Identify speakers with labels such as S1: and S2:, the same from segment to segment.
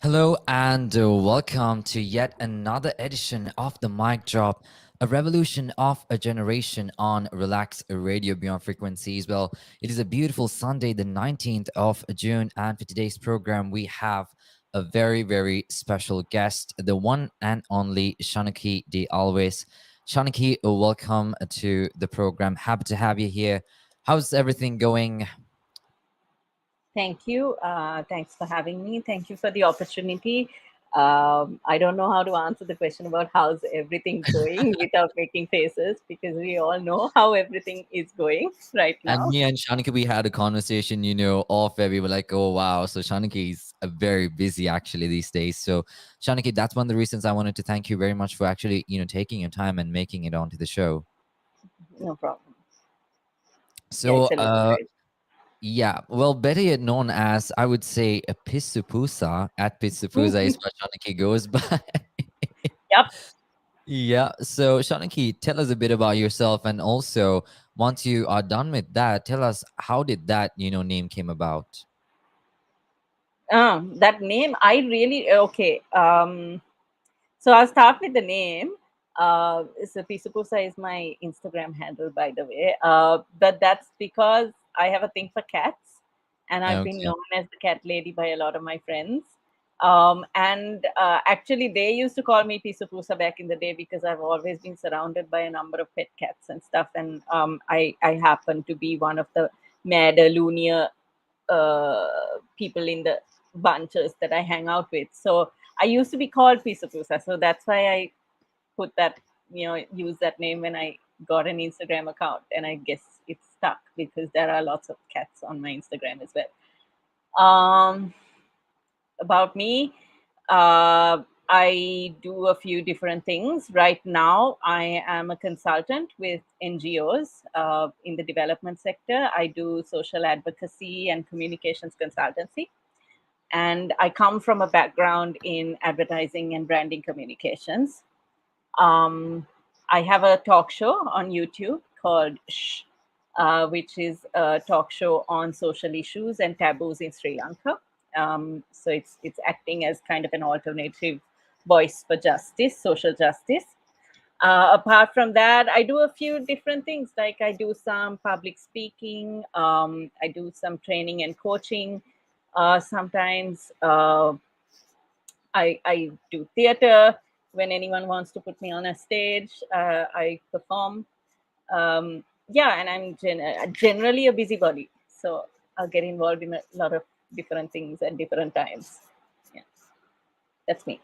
S1: Hello and welcome to yet another edition of the Mic Drop, a revolution of a generation on Relax Radio Beyond Frequencies. Well, it is a beautiful Sunday, the 19th of June, and for today's program, we have a very, very special guest, the one and only Shanukie De Alwis. Shanukie, welcome to the program. Happy to have you here. How's everything going?
S2: Thank you. Thanks for having me. Thank you for the opportunity. I don't know how to answer the question about how's everything going without making faces because we all know how everything is going right
S1: And
S2: now.
S1: me and Shanika, we had a conversation, off where we were like, oh, wow. So Shanika is very busy actually these days. So Shanika, that's one of the reasons I wanted to thank you very much for actually, taking your time and making it onto the show.
S2: No problem. Yeah,
S1: So,
S2: it's a little bit.
S1: yeah, well, better yet known as, I would say, a Pissupusa at Pissupusa is what Shanika goes by.
S2: Yep.
S1: Yeah. So Shanika, tell us a bit about yourself. And also, once you are done with that, tell us how did that, name came about?
S2: That name, I really, okay. So I'll start with the name. So Pisupusa is my Instagram handle, by the way. But that's because I have a thing for cats, and I've been
S1: Okay.
S2: known as the cat lady by a lot of my friends. And actually, they used to call me Pisupusa back in the day because I've always been surrounded by a number of pet cats and stuff. And I happen to be one of the madder, loonier people in the bunches that I hang out with. So I used to be called Pisa Pusa. So that's why I put that, use that name when I got an Instagram account. And I guess it's stuck because there are lots of cats on my Instagram as well. Um, about me, I do a few different things. Right now, I am a consultant with NGOs in the development sector. I do social advocacy and communications consultancy. And I come from a background in advertising and branding communications. Um, I have a talk show on YouTube called Shh, which is a talk show on social issues and taboos in Sri Lanka. So it's acting as kind of an alternative voice for justice, social justice. Apart from that, I do a few different things. Like I do some public speaking, I do some training and coaching. Sometimes I do theater. When anyone wants to put me on a stage, I perform. Yeah, and I'm generally a busybody. So I'll get involved in a lot of different things at different times. Yeah, that's me.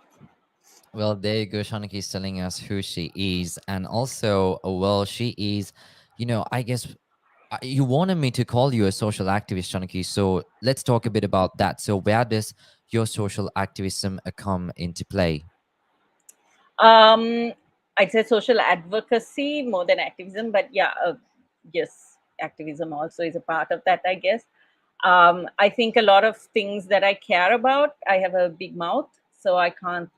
S1: Well, there you go. Shaniki is telling us who she is. And also, well, she is, I guess you wanted me to call you a social activist, Shaniki. So let's talk a bit about that. So, where does your social activism come into play?
S2: Um, I'd say social advocacy more than activism, but yeah, yes, activism also is a part of that, I guess. I think a lot of things that I care about, I have a big mouth, so I can't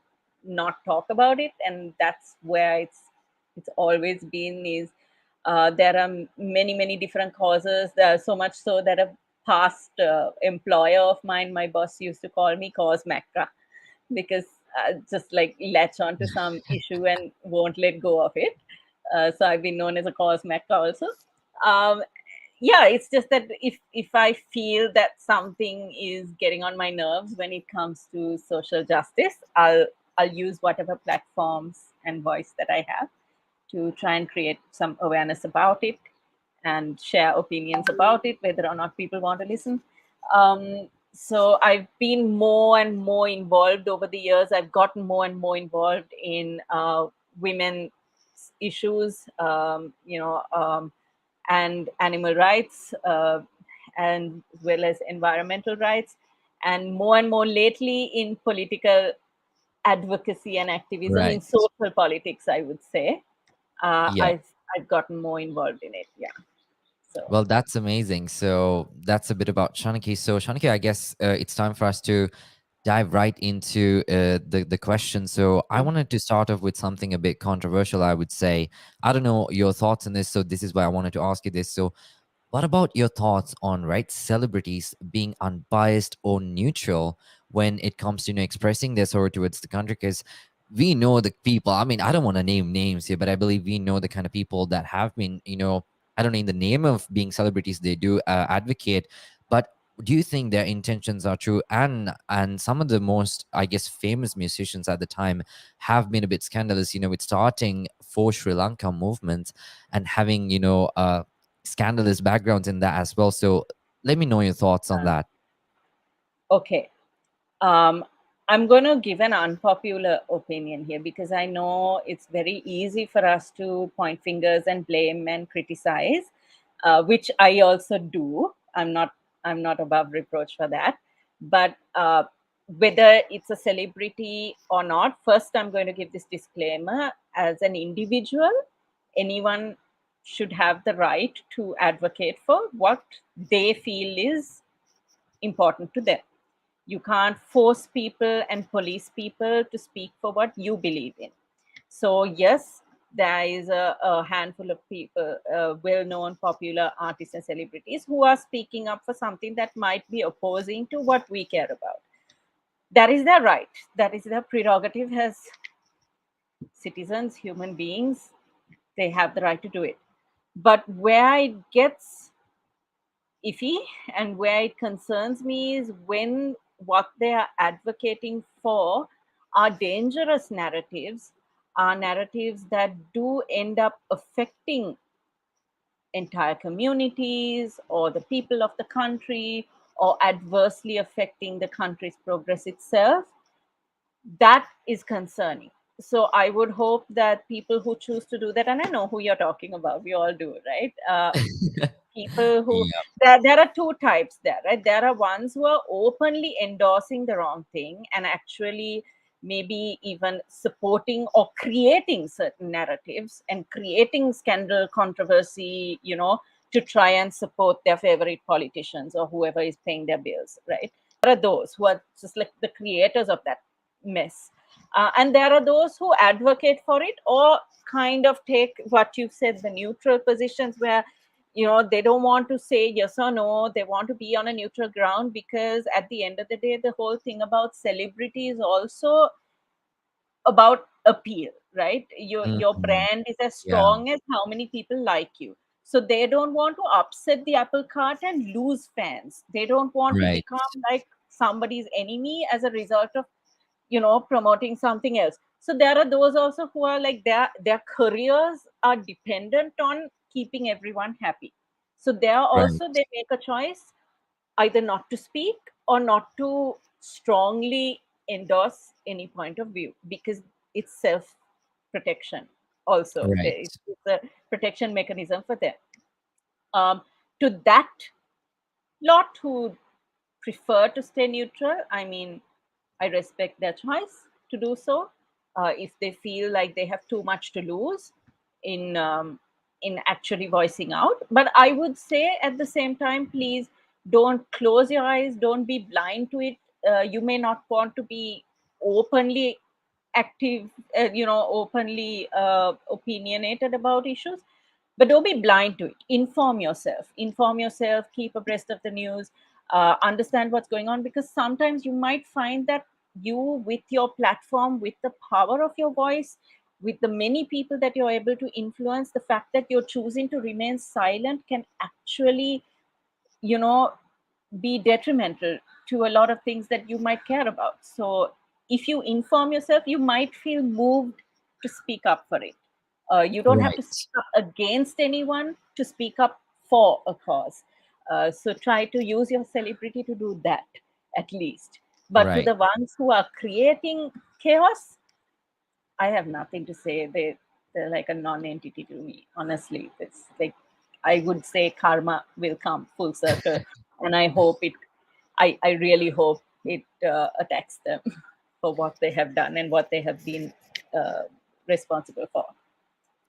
S2: not talk about it, and that's where it's always been. Is there are many different causes. There are so much so that a past employer of mine, my boss, used to call me Cause Macra because just like latch onto some issue and won't let go of it. So I've been known as a cause mecca also. Um, yeah, it's just that if I feel that something is getting on my nerves when it comes to social justice, I'll use whatever platforms and voice that I have to try and create some awareness about it and share opinions about it, whether or not people want to listen. So I've been more and more involved over the years. I've gotten more and more involved in women issues, and animal rights, and as well as environmental rights, and more lately in political advocacy and activism in
S1: Right.
S2: social politics. I would say uh,
S1: Yeah.
S2: I've I've gotten more involved in it. Yeah. So.
S1: Well, that's amazing. So that's a bit about Shaniki. So Shaniki, I guess it's time for us to dive right into the question. So I wanted to start off with something a bit controversial, I would say. I don't know your thoughts on this, so this is why I wanted to ask you this. So what about your thoughts on, right, celebrities being unbiased or neutral when it comes to expressing their sorrow towards the country, because we know the people. I mean, I don't want to name names here, but I believe we know the kind of people that have been, I don't know, in the name of being celebrities, they do advocate. But do you think their intentions are true? And some of the most, I guess, famous musicians at the time have been a bit scandalous, with starting for Sri Lanka movements and having, scandalous backgrounds in that as well. So let me know your thoughts on that.
S2: Okay. Um, I'm going to give an unpopular opinion here because I know it's very easy for us to point fingers and blame and criticize, which I also do. I'm not above reproach for that. But whether it's a celebrity or not, first I'm going to give this disclaimer: as an individual, anyone should have the right to advocate for what they feel is important to them. You can't force people and police people to speak for what you believe in. So, yes, there is a handful of people, well known, popular artists and celebrities, who are speaking up for something that might be opposing to what we care about. That is their right. That is their prerogative as citizens, human beings. They have the right to do it. But where it gets iffy and where it concerns me is when what they are advocating for are dangerous narratives, are narratives that do end up affecting entire communities or the people of the country or adversely affecting the country's progress itself. That is concerning. So I would hope that people who choose to do that, and I know who you're talking about, we all do, right? People who,
S1: Yeah,
S2: there are two types there, right? There are ones who are openly endorsing the wrong thing and actually maybe even supporting or creating certain narratives and creating scandal, controversy, to try and support their favorite politicians or whoever is paying their bills, right? There are those who are just like the creators of that mess. And there are those who advocate for it or kind of take what you've said, the neutral positions, where they don't want to say yes or no. They want to be on a neutral ground because at the end of the day, the whole thing about celebrity is also about appeal, right? Your
S1: mhm,
S2: brand is as
S1: yeah,
S2: strong as how many people like you. So they don't want to upset the apple cart and lose fans. They don't want to
S1: right,
S2: become like somebody's enemy as a result of promoting something else. So there are those also who are like their careers are dependent on keeping everyone happy. So there
S1: right,
S2: also they make a choice either not to speak or not to strongly endorse any point of view because it's self protection. Also
S1: right,
S2: it's a protection mechanism for them. To that lot who prefer to stay neutral, I mean, I respect their choice to do so. If they feel like they have too much to lose in actually voicing out, but I would say at the same time, please don't close your eyes. Don't be blind to it. You may not want to be openly active, openly opinionated about issues, but don't be blind to it. Inform yourself. Inform yourself. Keep abreast of the news. Understand what's going on, because sometimes you might find that you, with your platform, with the power of your voice, with the many people that you're able to influence, the fact that you're choosing to remain silent can actually, you know, be detrimental to a lot of things that you might care about. So if you inform yourself, you might feel moved to speak up for it. You don't have to
S1: right,
S2: speak up against anyone, to speak up for a cause. So try to use your celebrity to do that at least. But to
S1: right,
S2: the ones who are creating chaos, I have nothing to say. They're like a non-entity to me. Honestly, it's like I would say karma will come full circle, and I hope it. I really hope it attacks them for what they have done and what they have been uh, responsible for.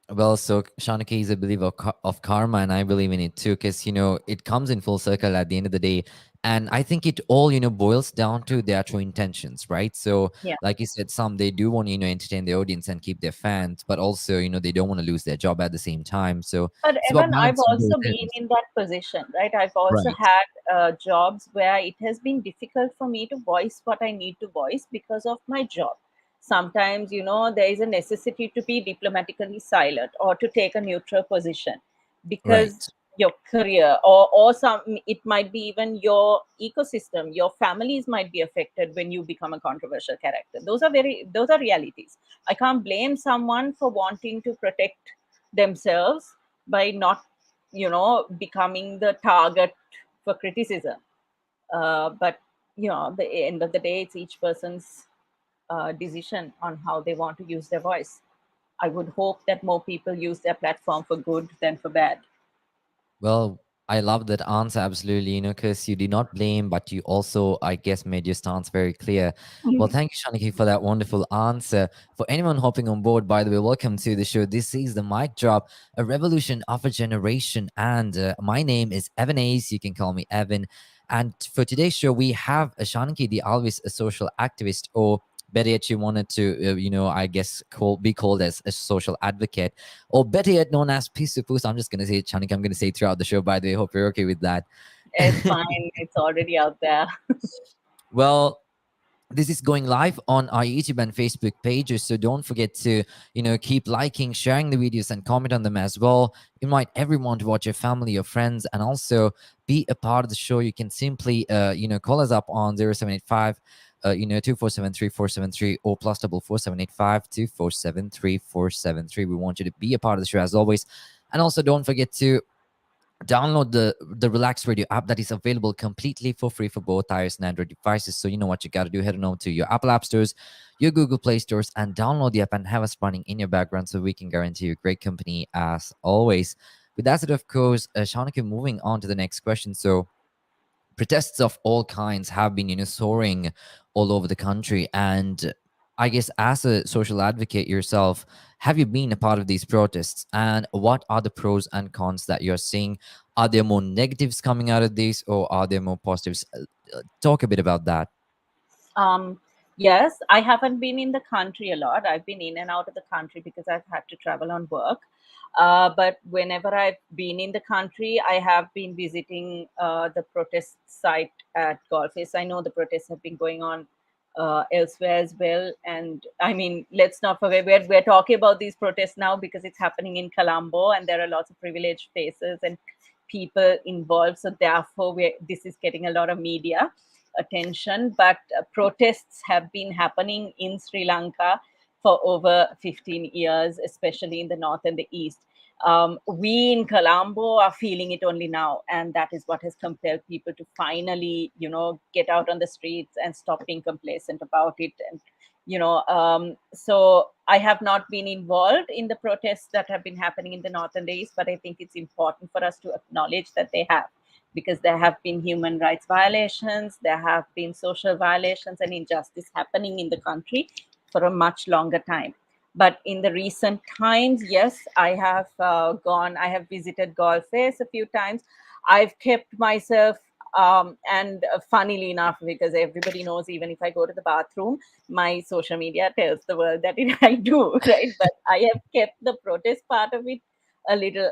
S1: Well, so Shanukie is a believer of karma, and I believe in it too, because it comes in full circle at the end of the day, and I think it all boils down to their true intentions, right? So,
S2: Yeah.
S1: like you said, some they do want to entertain the audience and keep their fans, but also they don't want to lose their job at the same time. So
S2: But
S1: it's about
S2: Evan, I've
S1: balancing both
S2: also been
S1: ends,
S2: in that position, right? I've also
S1: right?
S2: had jobs where it has been difficult for me to voice what I need to voice because of my job. Sometimes, there is a necessity to be diplomatically silent or to take a neutral position because
S1: Right.
S2: your career or some it might be even your ecosystem, your families might be affected when you become a controversial character. Those are realities. I can't blame someone for wanting to protect themselves by not becoming the target for criticism. But at the end of the day, it's each person's decision on how they want to use their voice. I would hope that more people use their platform for good than for bad.
S1: Well, I love that answer absolutely, because you did not blame, but you also, I guess, made your stance very clear. Well, thank you, Shaniki, for that wonderful answer. For anyone hopping on board, by the way, welcome to the show. This is the Mic Drop, a revolution of a generation. And my name is Evan Ace. You can call me Evan. And for today's show, we have Shanukie De Alwis, a social activist, or better yet, she wanted to, I guess, be called as a social advocate, or better yet, known as Pisu Pus. I'm just going to say it, Chanik. I'm going to say it throughout the show, by the way. Hope you're okay with that.
S2: It's fine. It's already out there.
S1: Well, this is going live on our YouTube and Facebook pages, so don't forget to keep liking, sharing the videos, and comment on them as well. Invite everyone to watch, your family, your friends, and also be a part of the show. You can simply call us up on 0785 2473473, or plus 44785 2473473. We want you to be a part of the show as always. And also don't forget to download the Relax Radio app that is available completely for free for both iOS and Android devices. So you know what you got to do: head on over to your Apple App Stores, your Google Play Stores, and download the app and have us running in your background, so we can guarantee you great company as always. With that said, of course, Shanika, moving on to the next question. So protests of all kinds have been soaring all over the country, and I guess as a social advocate yourself, have you been a part of these protests, and what are the pros and cons that you're seeing? Are there more negatives coming out of this, or are there more positives? Talk a bit about that.
S2: Um, yes, I haven't been in the country a lot. I've been in and out of the country because I've had to travel on work. But whenever I've been in the country, I have been visiting the protest site at Golfis. I know the protests have been going on elsewhere as well. And I mean, let's not forget, we're talking about these protests now because it's happening in Colombo and there are lots of privileged faces and people involved. So therefore, this is getting a lot of media attention. But protests have been happening in Sri Lanka for over 15 years, especially in the north and the east. We in Colombo are feeling it only now, and that is what has compelled people to finally, get out on the streets and stop being complacent about it. And so I have not been involved in the protests that have been happening in the north and the east, but I think it's important for us to acknowledge that they have, because there have been human rights violations, there have been social violations and injustice happening in the country for a much longer time. But in the recent times, yes, I have visited Golfes a few times. I've kept myself, and funnily enough, because everybody knows, even if I go to the bathroom, my social media tells the world that I do, right? But I have kept the protest part of it a little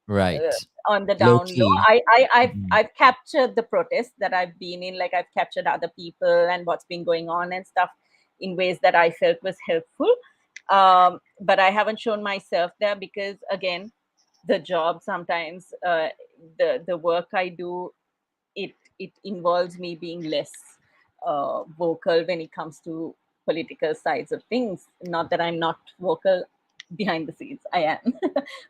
S1: Right.
S2: on the
S1: Low
S2: down low.
S1: key. Mhm.
S2: I've captured the protests that I've been in, like I've captured other people and what's been going on and stuff in ways that I felt was helpful. But I haven't shown myself there because, again, the job sometimes, the work I do, it involves me being less vocal when it comes to political sides of things. Not that I'm not vocal behind the scenes, I am.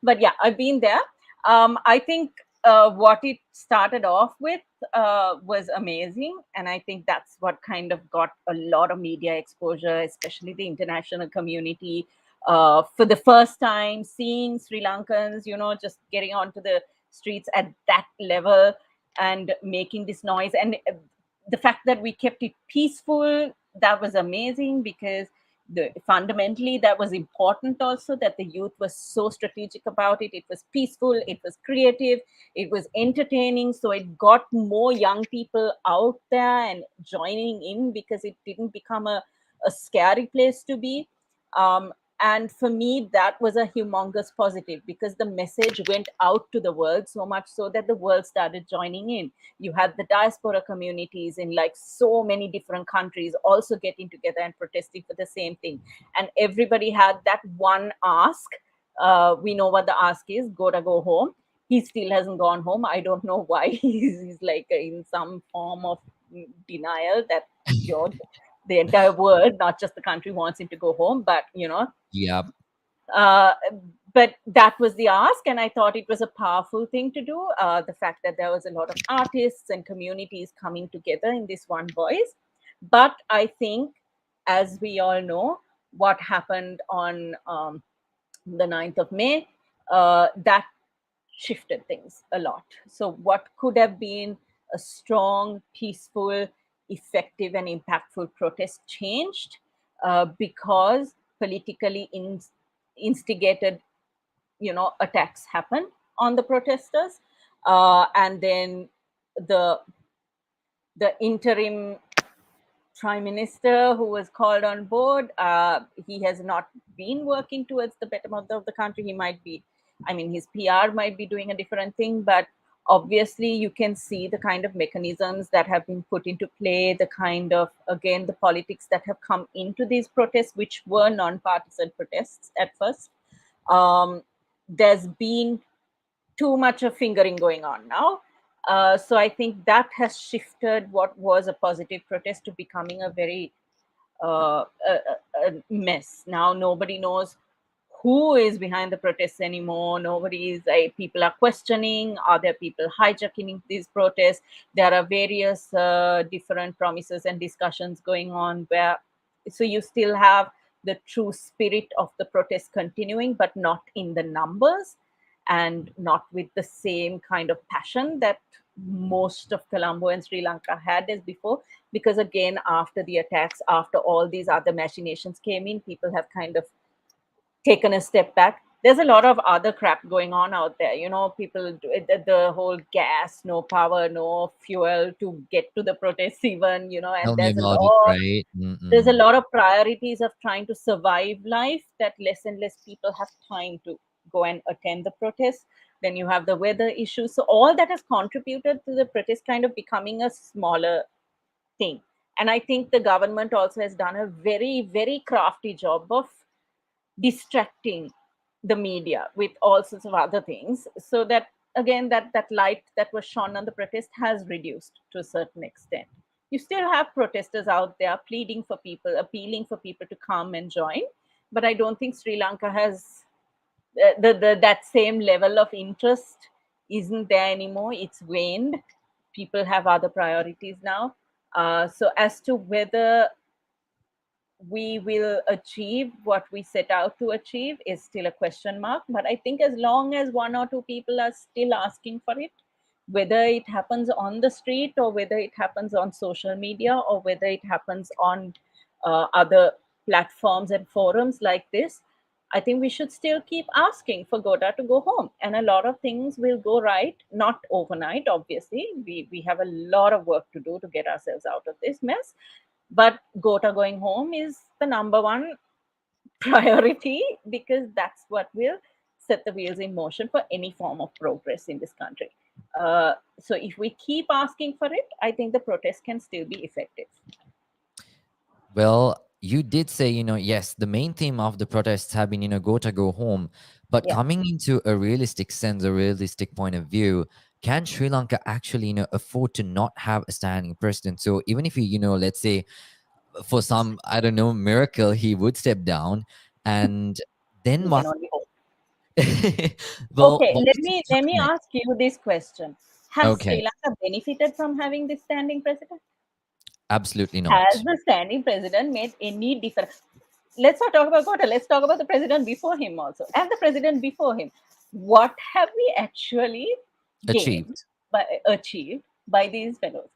S2: But yeah, I've been there. I think what it started off with was amazing, and I think that's what kind of got a lot of media exposure, especially the international community. For the first time, seeing Sri Lankans, just getting onto the streets at that level and making this noise, and the fact that we kept it peaceful, that was amazing, because fundamentally that was important also, that the youth was so strategic about it. It was peaceful, it was creative, it was entertaining, so it got more young people out there and joining in, because it didn't become a scary place to be. um, and for me that was a humongous positive, because the message went out to the world, so much so that the world started joining in. You had the diaspora communities in like so many different countries also getting together and protesting for the same thing, and everybody had that one ask. We know what the ask is: go home. He still hasn't gone home. I don't know why. He's like in some form of denial that George, the entire world, not just the country, wants him to go home. But
S1: Yep.
S2: uh, but that was the ask, and I thought it was a powerful thing to do. The fact that there was a lot of artists and communities coming together in this one voice. But I think, as we all know, what happened on the 9th of May, that shifted things a lot. So, what could have been a strong, peaceful, effective, and impactful protest changed, because politically instigated, attacks happen on the protesters, and then the interim prime minister who was called on board, he has not been working towards the betterment of the country. He might be, I mean, his PR might be doing a different thing, but obviously you can see the kind of mechanisms that have been put into play, the kind of, again, the politics that have come into these protests, which were non-partisan protests at first. There's been too much of fingering going on now. So I think that has shifted what was a positive protest to becoming a very a mess. Now nobody knows who is behind the protests anymore. Nobody is. People are questioning. Are there people hijacking these protests? There are various different promises and discussions going on where, so you still have the true spirit of the protest continuing, but not in the numbers and not with the same kind of passion that most of Colombo and Sri Lanka had as before. Because again, after the attacks, after all these other machinations came in, people have kind of taken a step back. There's a lot of other crap going on out there. People, the whole gas, no power, no fuel to get to the protests even, and
S1: Tell me about it, right?
S2: there's a
S1: Mm-mm.
S2: lot of priorities of trying to survive life, that less and less people have time to go and attend the protests. Then you have the weather issues. So all that has contributed to the protest kind of becoming a smaller thing. And I think the government also has done a very, very crafty job of distracting the media with all sorts of other things, so that again, that light that was shone on the protest has reduced to a certain extent. You still have protesters out there pleading for people, appealing for people to come and join, but I don't think Sri Lanka has that same level of interest isn't there anymore. It's waned. People have other priorities now. So as to whether we will achieve what we set out to achieve is still a question mark. But I think as long as one or two people are still asking for it, whether it happens on the street or whether it happens on social media or whether it happens on other platforms and forums like this, I think we should still keep asking for Goda to go home. And a lot of things will go right, not overnight, obviously. We have a lot of work to do to get ourselves out of this mess. But Gota going home is the number one priority, because that's what will set the wheels in motion for any form of progress in this country. So if we keep asking for it, I think the protest can still be effective.
S1: Well, you did say, yes, the main theme of the protests have been, go to go home. But
S2: Yeah.
S1: coming into a realistic sense, a realistic point of view, can Sri Lanka actually, afford to not have a standing president? So even if he, let's say for some, I don't know, miracle, he would step down, and then
S2: We can
S1: what?
S2: only hope.
S1: Well,
S2: Okay,
S1: what
S2: let
S1: would
S2: me let
S1: happen
S2: me
S1: next?
S2: ask you this question: Has
S1: Okay,
S2: Sri Lanka benefited from having this standing president?
S1: absolutely
S2: Has
S1: not.
S2: the standing president made any difference? Let's not talk about Kota. Let's talk about the president before him also, and the president before him. What have we actually gained,
S1: Achieved.
S2: by achieved by these fellows?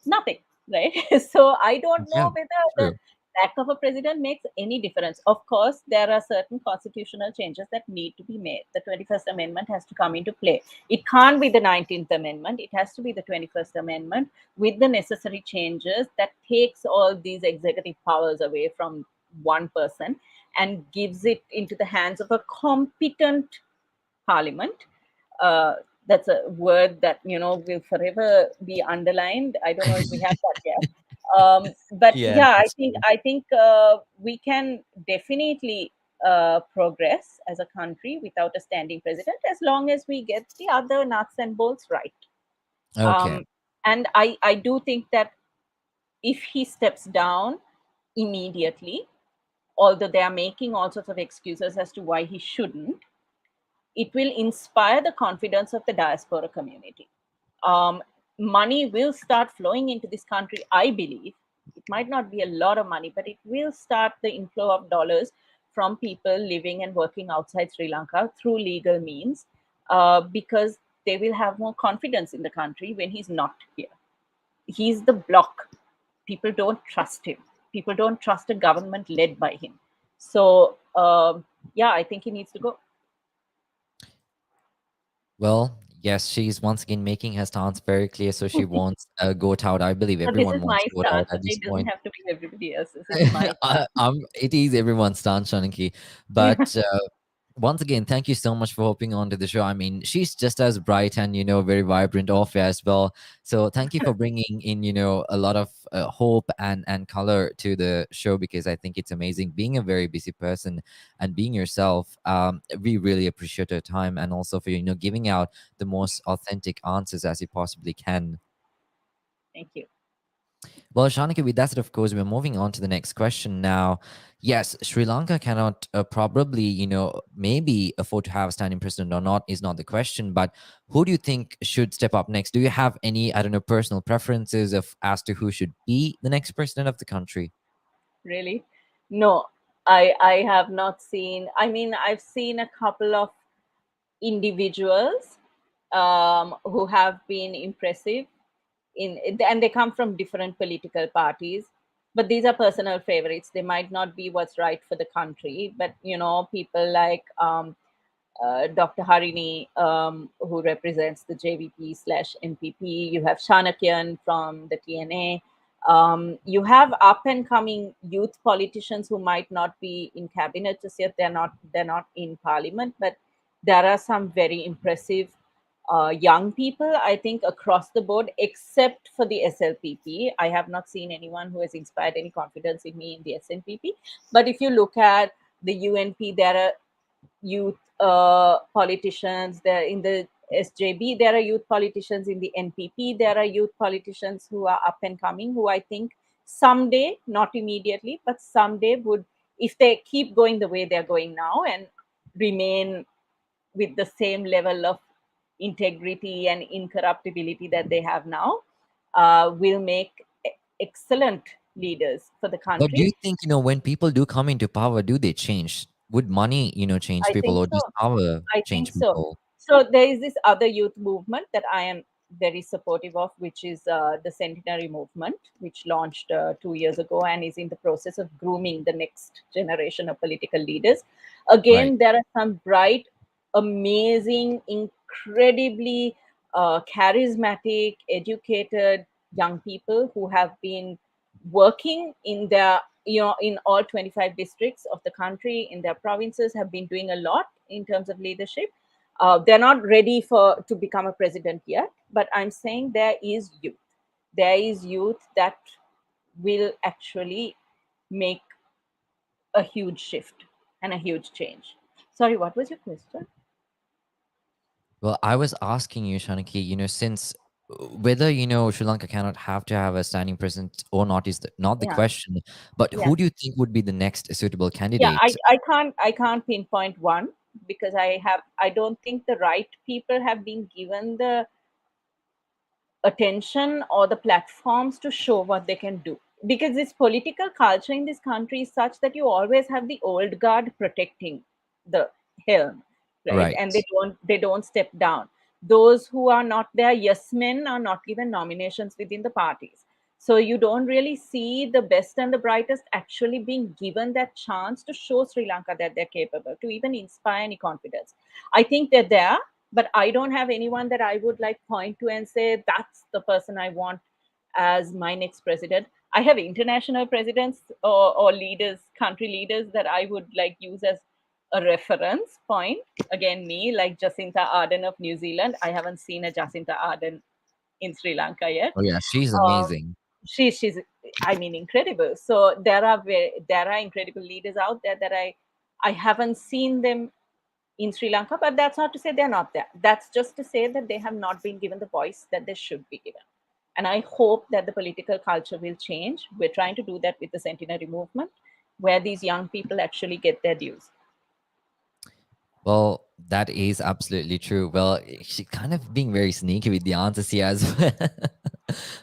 S2: Nothing, right? So I don't
S1: Yeah,
S2: know whether the
S1: true.
S2: lack of a president makes any difference. Of course, there are certain constitutional changes that need to be made. The 21st Amendment has to come into play. It can't be the 19th Amendment. It has to be the 21st Amendment with the necessary changes that takes all these executive powers away from one person and gives it into the hands of a competent parliament. Uh, that's a word that will forever be underlined. I don't know if we have that yet. But
S1: Yeah,
S2: yeah, I
S1: that's
S2: think
S1: true.
S2: I think we can definitely progress as a country without a standing president as long as we get the other nuts and bolts right.
S1: Okay.
S2: Um, and I do think that if he steps down immediately, although they are making all sorts of excuses as to why he shouldn't, it will inspire the confidence of the diaspora community. Um, Money will start flowing into this country, I believe. It might not be a lot of money, but it will start the inflow of dollars from people living and working outside Sri Lanka through legal means, because they will have more confidence in the country when he's not here. He's the block. People don't trust him. People don't trust a government led by him. So, yeah, I think he needs to go.
S1: Well, yes, she's once again making her stance very clear. So she wants a goat out. I believe
S2: So this
S1: everyone
S2: is my
S1: wants goat out
S2: stance.
S1: at
S2: Okay,
S1: this
S2: it doesn't
S1: point.
S2: have to be everybody else's. It's my
S1: It is everyone's stance, Shanukie.
S2: stance.
S1: But once again, thank you so much for hopping onto the show. I mean, she's just as bright and very vibrant off air as well. So thank you for bringing in a lot of hope and color to the show, because I think it's amazing being a very busy person and being yourself. We really appreciate your time, and also for giving out the most authentic answers as you possibly can.
S2: Thank you.
S1: Well, Shanika, with that, of course, we're moving on to the next question now. Yes, Sri Lanka cannot probably, maybe afford to have a standing president or not is not the question, but who do you think should step up next? Do you have any, I don't know, personal preferences of as to who should be the next president of the country?
S2: Really? No, I have not seen. I mean, I've seen a couple of individuals who have been impressive and they come from different political parties. But these are personal favorites. They might not be what's right for the country. But people like Dr. Harini, who represents the JVP slash MPP. You have Shanakian from the TNA. You have up and coming youth politicians who might not be in cabinet just yet. They're not in parliament, but there are some very impressive young people, I think, across the board, except for the SLPP. I have not seen anyone who has inspired any confidence in me in the SNPP. But if you look at the UNP, there are youth politicians. There in the SJB, there are youth politicians. In the NPP, there are youth politicians who are up and coming, who I think someday, not immediately, but someday would, if they keep going the way they're going now and remain with the same level of integrity and incorruptibility that they have now, will make excellent leaders for the
S1: But do
S2: country.
S1: you think, when people do come into power, do they change? Would money, change
S2: I
S1: people,
S2: think
S1: or
S2: so.
S1: does power
S2: I think
S1: change
S2: so.
S1: people?
S2: So there is this other youth movement that I am very supportive of, which is the Centenary Movement, which launched 2 years ago and is in the process of grooming the next generation of political leaders.
S1: Right.
S2: Again, there are some bright, amazing, incredibly charismatic, educated young people who have been working in their in all 25 districts of the country, in their provinces, have been doing a lot in terms of leadership. They're not ready for to become a president yet, but I'm saying there is youth that will actually make a huge shift and a huge change. Sorry, what was your question?
S1: Well, I was asking you, Shanaki, since whether, Sri Lanka cannot have to have a standing president or not is not the
S2: Yeah,
S1: question, but
S2: yeah,
S1: who do you think would be the next suitable
S2: yeah.
S1: candidate?
S2: I can't pinpoint one, because I don't think the right people have been given the attention or the platforms to show what they can do, because this political culture in this country is such that you always have the old guard protecting the helm, right?
S1: Right.
S2: And they don't step down. Those who are not there, yes men, are not given nominations within the parties. So you don't really see the best and the brightest actually being given that chance to show Sri Lanka that they're capable, to even inspire any confidence. I think they're there, but I don't have anyone that I would like point to and say that's the person I want as my next president. I have international presidents or leaders, country leaders that I would like use as a reference point. Again, me, like Jacinta Ardern of New Zealand. I haven't seen a Jacinta Ardern in Sri Lanka yet.
S1: Oh yeah, she's
S2: Uh,
S1: amazing.
S2: she's I mean incredible. So there are incredible leaders out there that I haven't seen them in Sri Lanka, but that's not to say they're not there. That's just to say that they have not been given the voice that they should be given. And I hope that the political culture will change. We're trying to do that with the centenary movement, where these young people actually get their dues.
S1: Well, that is absolutely true. Well, she kind of being very sneaky with the answers here as well.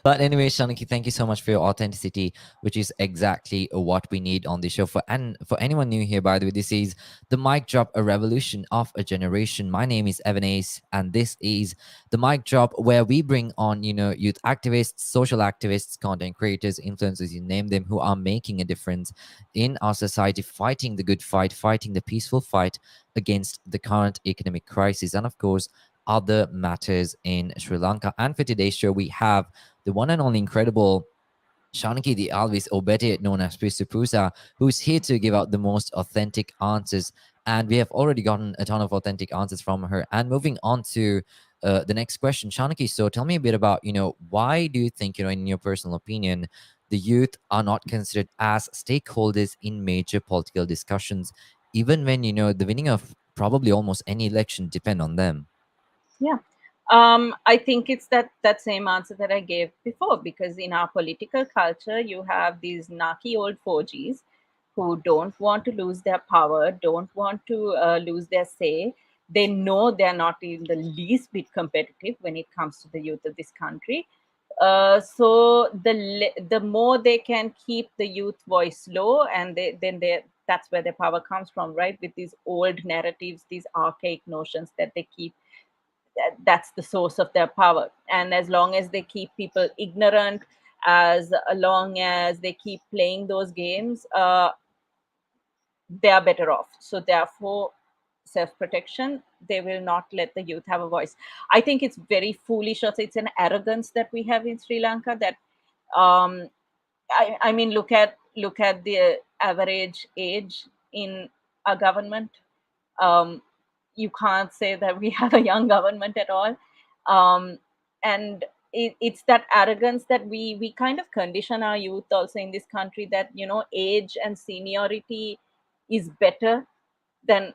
S1: But anyway, Shanukie, thank you so much for your authenticity, which is exactly what we need on the show. And for anyone new here, by the way, this is the Mic Drop, a revolution of a generation. My name is Evan Ace, and this is the Mic Drop, where we bring on, youth activists, social activists, content creators, influencers, you name them, who are making a difference in our society, fighting the good fight, fighting the peaceful fight against the current economic crisis, and of course, other matters in Sri Lanka. And for today's show, we have the one and only incredible Shanukie De Alwis, or better known as Pusa, who's here to give out the most authentic answers. And we have already gotten a ton of authentic answers from her. And moving on to the next question, Shanukie, so tell me a bit about, why do you think, in your personal opinion, the youth are not considered as stakeholders in major political discussions, even when, the winning of probably almost any election depend on them?
S2: Yeah. I think it's that same answer that I gave before, because in our political culture, you have these narky old 4Gs who don't want to lose their power, don't want to lose their say. They know they're not in the least bit competitive when it comes to the youth of this country. So the more they can keep the youth voice low, and that's where their power comes from, right? With these old narratives, these archaic notions that they keep, that's the source of their power. And as long as they keep people ignorant, as long as they keep playing those games, they are better off. So therefore, self-protection, they will not let the youth have a voice. I think it's very foolish. Also, it's an arrogance that we have in Sri Lanka, that um, I mean, look at the average age in our government. um, you can't say that we have a young government at all. um, and it's that arrogance that we kind of condition our youth also in this country, that age and seniority is better than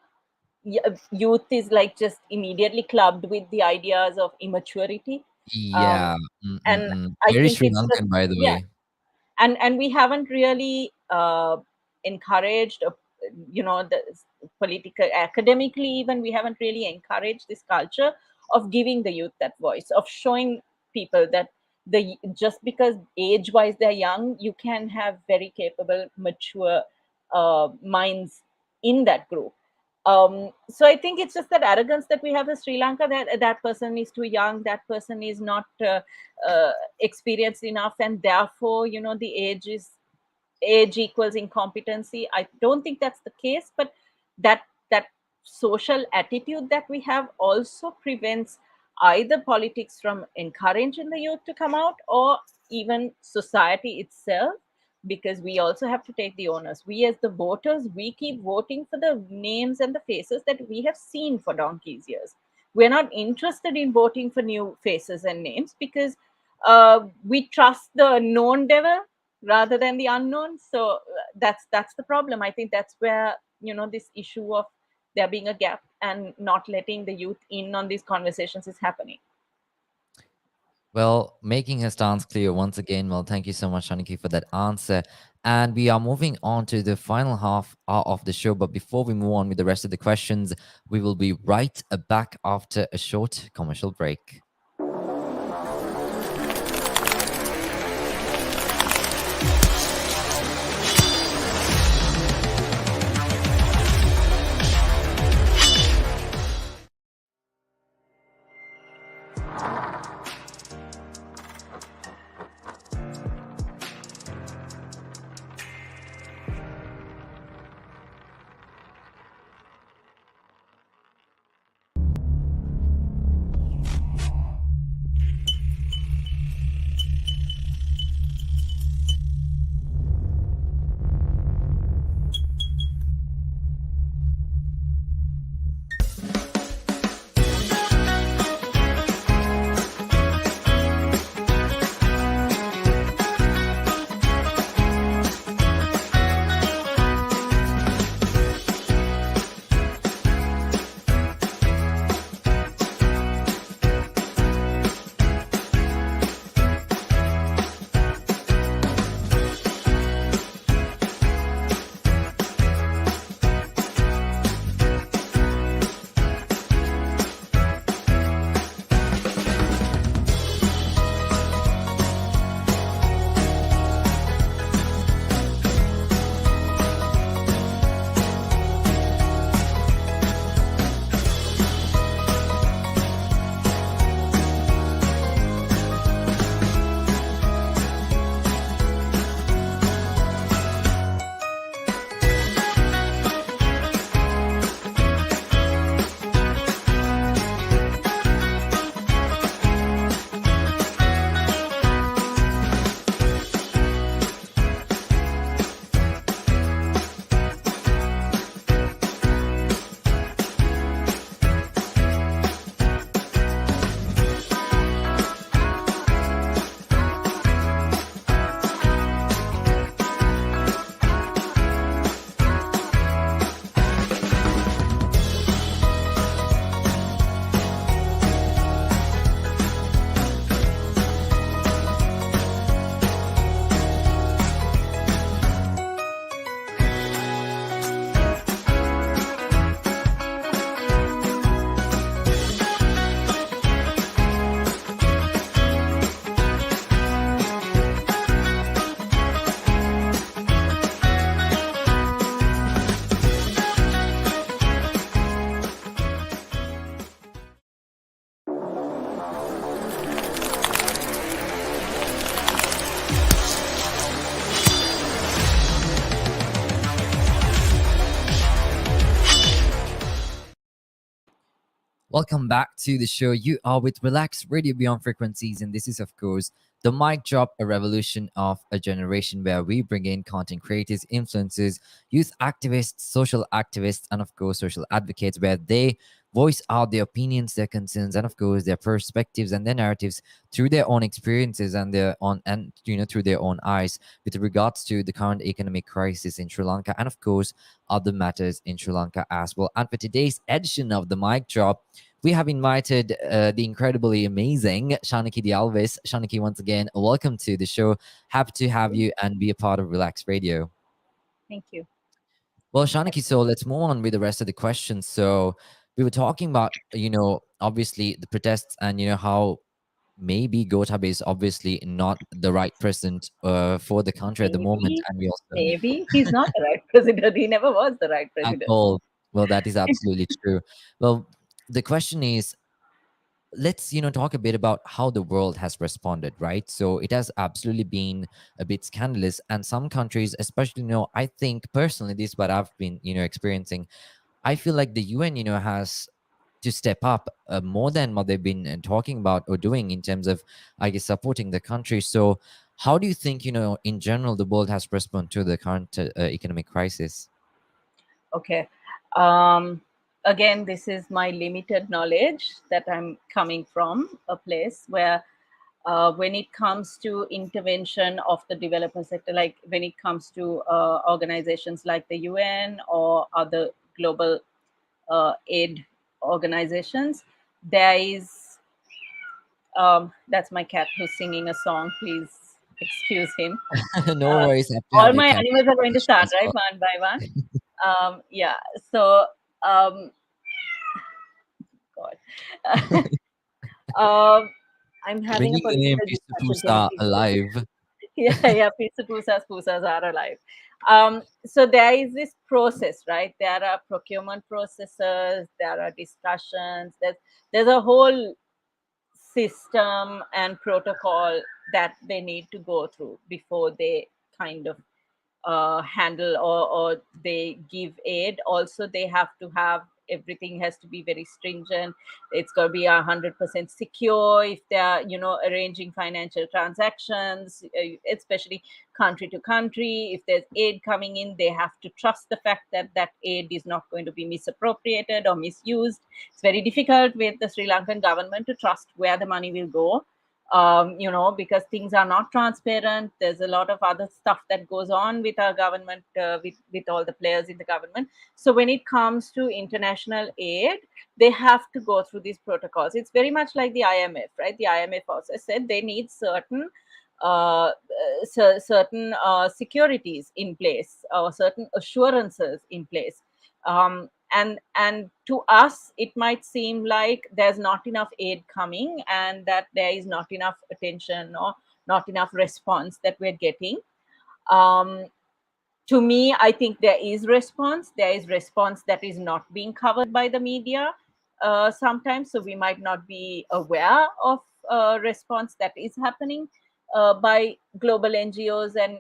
S2: youth is like just immediately clubbed with the ideas of immaturity. um,
S1: Yeah.
S2: and
S1: Mm-mm-mm.
S2: I
S1: Very
S2: think
S1: Sri
S2: it's just,
S1: Lankan, by the
S2: yeah,
S1: way.
S2: and we haven't really encouraged, the political, academically even, we haven't really encouraged this culture of giving the youth that voice, of showing people that just because age wise they're young, you can have very capable, mature minds in that group. So I think it's just that arrogance that we have in Sri Lanka, that that person is too young, that person is not experienced enough, and therefore, the age equals incompetency. I don't think that's the case, but that social attitude that we have also prevents either politics from encouraging the youth to come out, or even society itself, because we also have to take the onus. We as the voters, we keep voting for the names and the faces that we have seen for donkey's years. We're not interested in voting for new faces and names, because we trust the known devil rather than the unknown. So that's the problem. I think that's where, this issue of there being a gap and not letting the youth in on these conversations is happening.
S1: Well, making her stance clear once again. Well, thank you so much, Shanukie, for that answer. And we are moving on to the final half of the show. But before we move on with the rest of the questions, we will be right back after a short commercial break. Welcome back to the show. You are with Relax Radio Beyond Frequencies, and this is, of course, the Mic Drop, a revolution of a generation where we bring in content creators, influencers, youth activists, social activists, and, of course, social advocates, where they voice out their opinions, their concerns, and, of course, their perspectives and their narratives through their own experiences and their own, and through their own eyes, with regards to the current economic crisis in Sri Lanka, and, of course, other matters in Sri Lanka as well. And for today's edition of the Mic Drop, we have invited the incredibly amazing Shanukie De Alwis. Shanukie, once again, welcome to the show. Happy to have you and be a part of Relax Radio.
S2: Thank you.
S1: Well, Shanukie, so let's move on with the rest of the questions. So we were talking about, obviously the protests and, how maybe Gotabaya is obviously not the right president for the country at the moment.
S2: Maybe,
S1: And we also
S2: maybe he's not the right president. He never was the right
S1: at
S2: president.
S1: all. Well, that is absolutely true. Well, the question is, let's talk a bit about how the world has responded, right? So it has absolutely been a bit scandalous, and some countries, especially, I think personally, this is what I've been experiencing. I feel like the UN has to step up more than what they've been talking about or doing in terms of, I guess, supporting the country. So how do you think, in general, the world has responded to the current economic crisis?
S2: Okay. Um, Again, this is my limited knowledge that I'm coming from a place where, when it comes to intervention of the development sector, like when it comes to organizations like the UN or other global aid organizations, there is that's my cat who's singing a song. Please excuse him.
S1: No
S2: Uh,
S1: worries, have to
S2: all
S1: have your
S2: my
S1: cat
S2: animals are going
S1: on the
S2: to
S1: show
S2: start
S1: as
S2: right
S1: well.
S2: one by one. Yeah. So, um, God, um, I'm having a
S1: Bringing the name
S2: political
S1: Pista
S2: discussion. Can you
S1: Pusa
S2: please mute?
S1: alive.
S2: Yeah, yeah. Pizza pusas are alive. So there is this process, right? There are procurement processes. There are discussions. There's a whole system and protocol that they need to go through before they kind of handle or they give aid. Also, they have to have everything has to be very stringent. It's got to be 100% secure if they're arranging financial transactions, especially country to country. If there's aid coming in, they have to trust the fact that that aid is not going to be misappropriated or misused. It's very difficult with the Sri Lankan government to trust where the money will go, because things are not transparent. There's a lot of other stuff that goes on with our government, with all the players in the government. So when it comes to international aid, they have to go through these protocols. It's very much like the IMF, right? The IMF also said they need certain securities in place, or certain assurances in place. And to us it might seem like there's not enough aid coming and that there is not enough attention or not enough response that we're getting. um, to me, I think there is response. There is response that is not being covered by the media sometimes. So we might not be aware of response that is happening by global NGOs and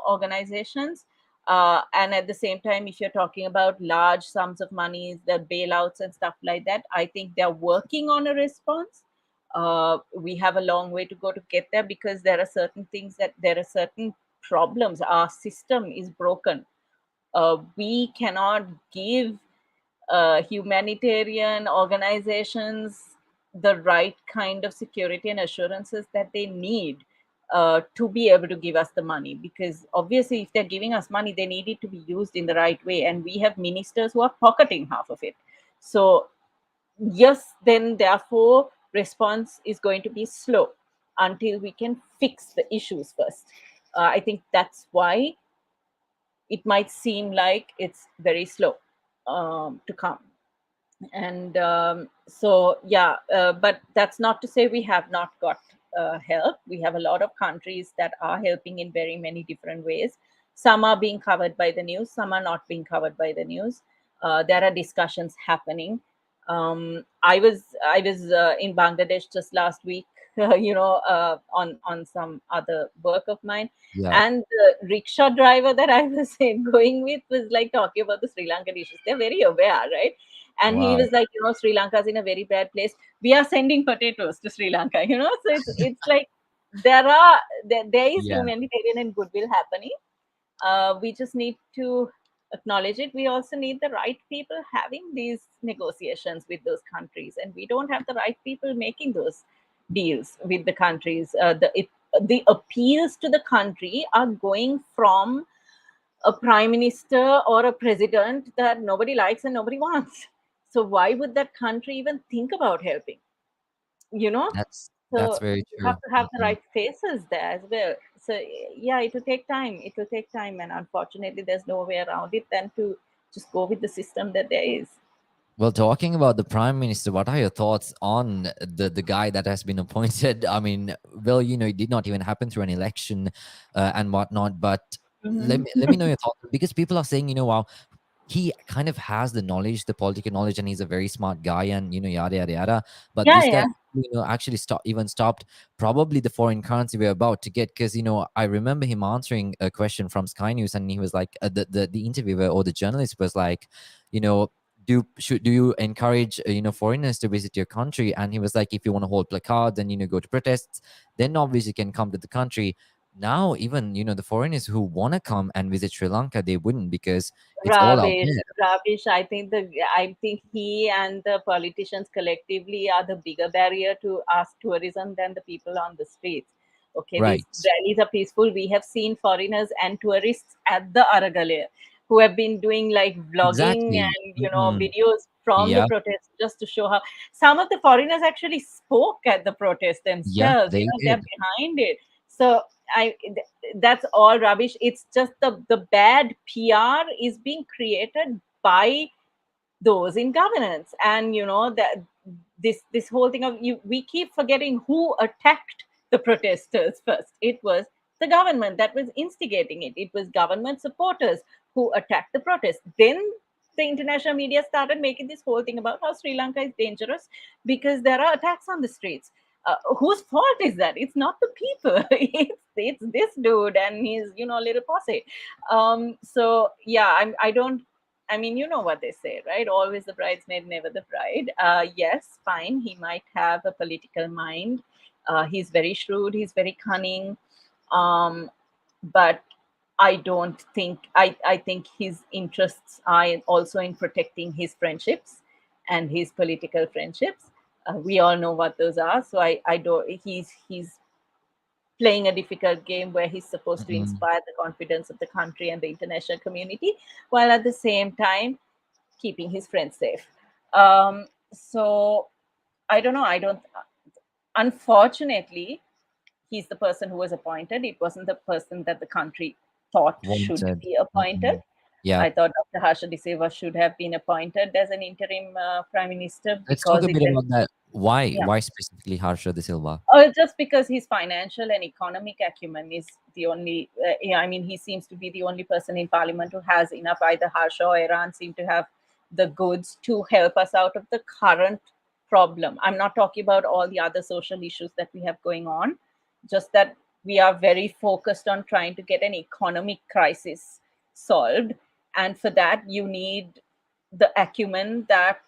S2: organizations. And at the same time, if you're talking about large sums of money, the bailouts and stuff like that, I think they're working on a response. We have a long way to go to get there, because there are certain problems. Our system is broken. We cannot give humanitarian organizations the right kind of security and assurances that they need to be able to give us the money. Because obviously, if they're giving us money, they need it to be used in the right way. And we have ministers who are pocketing half of it. So yes, then therefore response is going to be slow until we can fix the issues first. I think that's why it might seem like it's very slow to come. And so yeah, but that's not to say we have not got help. We have a lot of countries that are helping in very many different ways. Some are being covered by the news, some are not being covered by the news. There are discussions happening. I was in Bangladesh just last week, on some other work of mine,
S1: Yeah.
S2: and the rickshaw driver that I was going with was like talking about the Sri Lankan issues. They're very aware, right? And he
S1: Wow.
S2: was like, Sri Lanka's in a very bad place. We are sending potatoes to Sri Lanka. So it's like there is
S1: Yeah,
S2: humanitarian and goodwill happening. We just need to acknowledge it. We also need the right people having these negotiations with those countries, and we don't have the right people making those deals with the countries. The appeals to the country are going from a prime minister or a president that nobody likes and nobody wants. So why would that country even think about helping? You know,
S1: that's
S2: so
S1: very
S2: you have
S1: true.
S2: to have the
S1: Mhm.
S2: right faces there as well. So yeah, it will take time. It will take time, and unfortunately, there's no way around it than to just go with the system that there is.
S1: Well, talking about the prime minister, what are your thoughts on the guy that has been appointed? I mean, well, it did not even happen through an election and whatnot. But let me know your thoughts, because people are saying, wow, he kind of has the knowledge, the political knowledge, and he's a very smart guy, and yada yada yada. But
S2: Yeah,
S1: this guy,
S2: yeah.
S1: actually stopped probably the foreign currency we're about to get, because I remember him answering a question from Sky News, and he was like, the interviewer or the journalist was like, you know. Do you encourage foreigners to visit your country? And he was like, if you want to hold placards and go to protests, then obviously you can come to the country. Now even the foreigners who want to come and visit Sri Lanka, they wouldn't, because it's all out
S2: Rubbish,
S1: there.
S2: rubbish. I think he and the politicians collectively are the bigger barrier to us tourism than the people on the streets. Okay, these
S1: Right.
S2: rallies are peaceful. We have seen foreigners and tourists at the Aragale who have been doing like vlogging
S1: Exactly.
S2: and
S1: Mhm.
S2: videos from the
S1: Yeah.
S2: protest, just to show how some of the foreigners actually spoke at the protest
S1: Yeah,
S2: themselves.
S1: they
S2: They're
S1: did.
S2: behind it. So I that's all rubbish. It's just the bad PR is being created by those in governance, and that this whole thing of we keep forgetting who attacked the protesters first. It was the government that was instigating it. It was government supporters who attacked the protest. Then the international media started making this whole thing about how Sri Lanka is dangerous because there are attacks on the streets. Whose fault is that? It's not the people. It's this dude and his little posse. So yeah, I don't. I mean, you know what they say, right? Always the bridesmaid, never the bride. Yes, fine. He might have a political mind. He's very shrewd. He's very cunning. Um, but I don't think I think his interests are also in protecting his friendships and his political friendships. We all know what those are. So I don't. He's playing a difficult game where he's supposed to
S1: Mhm.
S2: inspire the confidence of the country and the international community, while at the same time keeping his friends safe. So I don't know. I don't. Unfortunately, he's the person who was appointed. It wasn't the person that the country thought should
S1: Wanted.
S2: be appointed.
S1: Mhm. Yeah.
S2: I thought Dr. Harsha De Silva should have been appointed as an interim prime minister
S1: Let's talk
S2: because
S1: a
S2: it
S1: bit
S2: has,
S1: about that. Why?
S2: yeah.
S1: Why specifically Harsha De Silva?
S2: Just because his financial and economic acumen is the only, yeah, I mean, he seems to be the only person in parliament who has enough. Either Harsha or Iran seem to have the goods to help us out of the current problem. I'm not talking about all the other social issues that we have going on, just that we are very focused on trying to get an economic crisis solved. And for that, you need the acumen that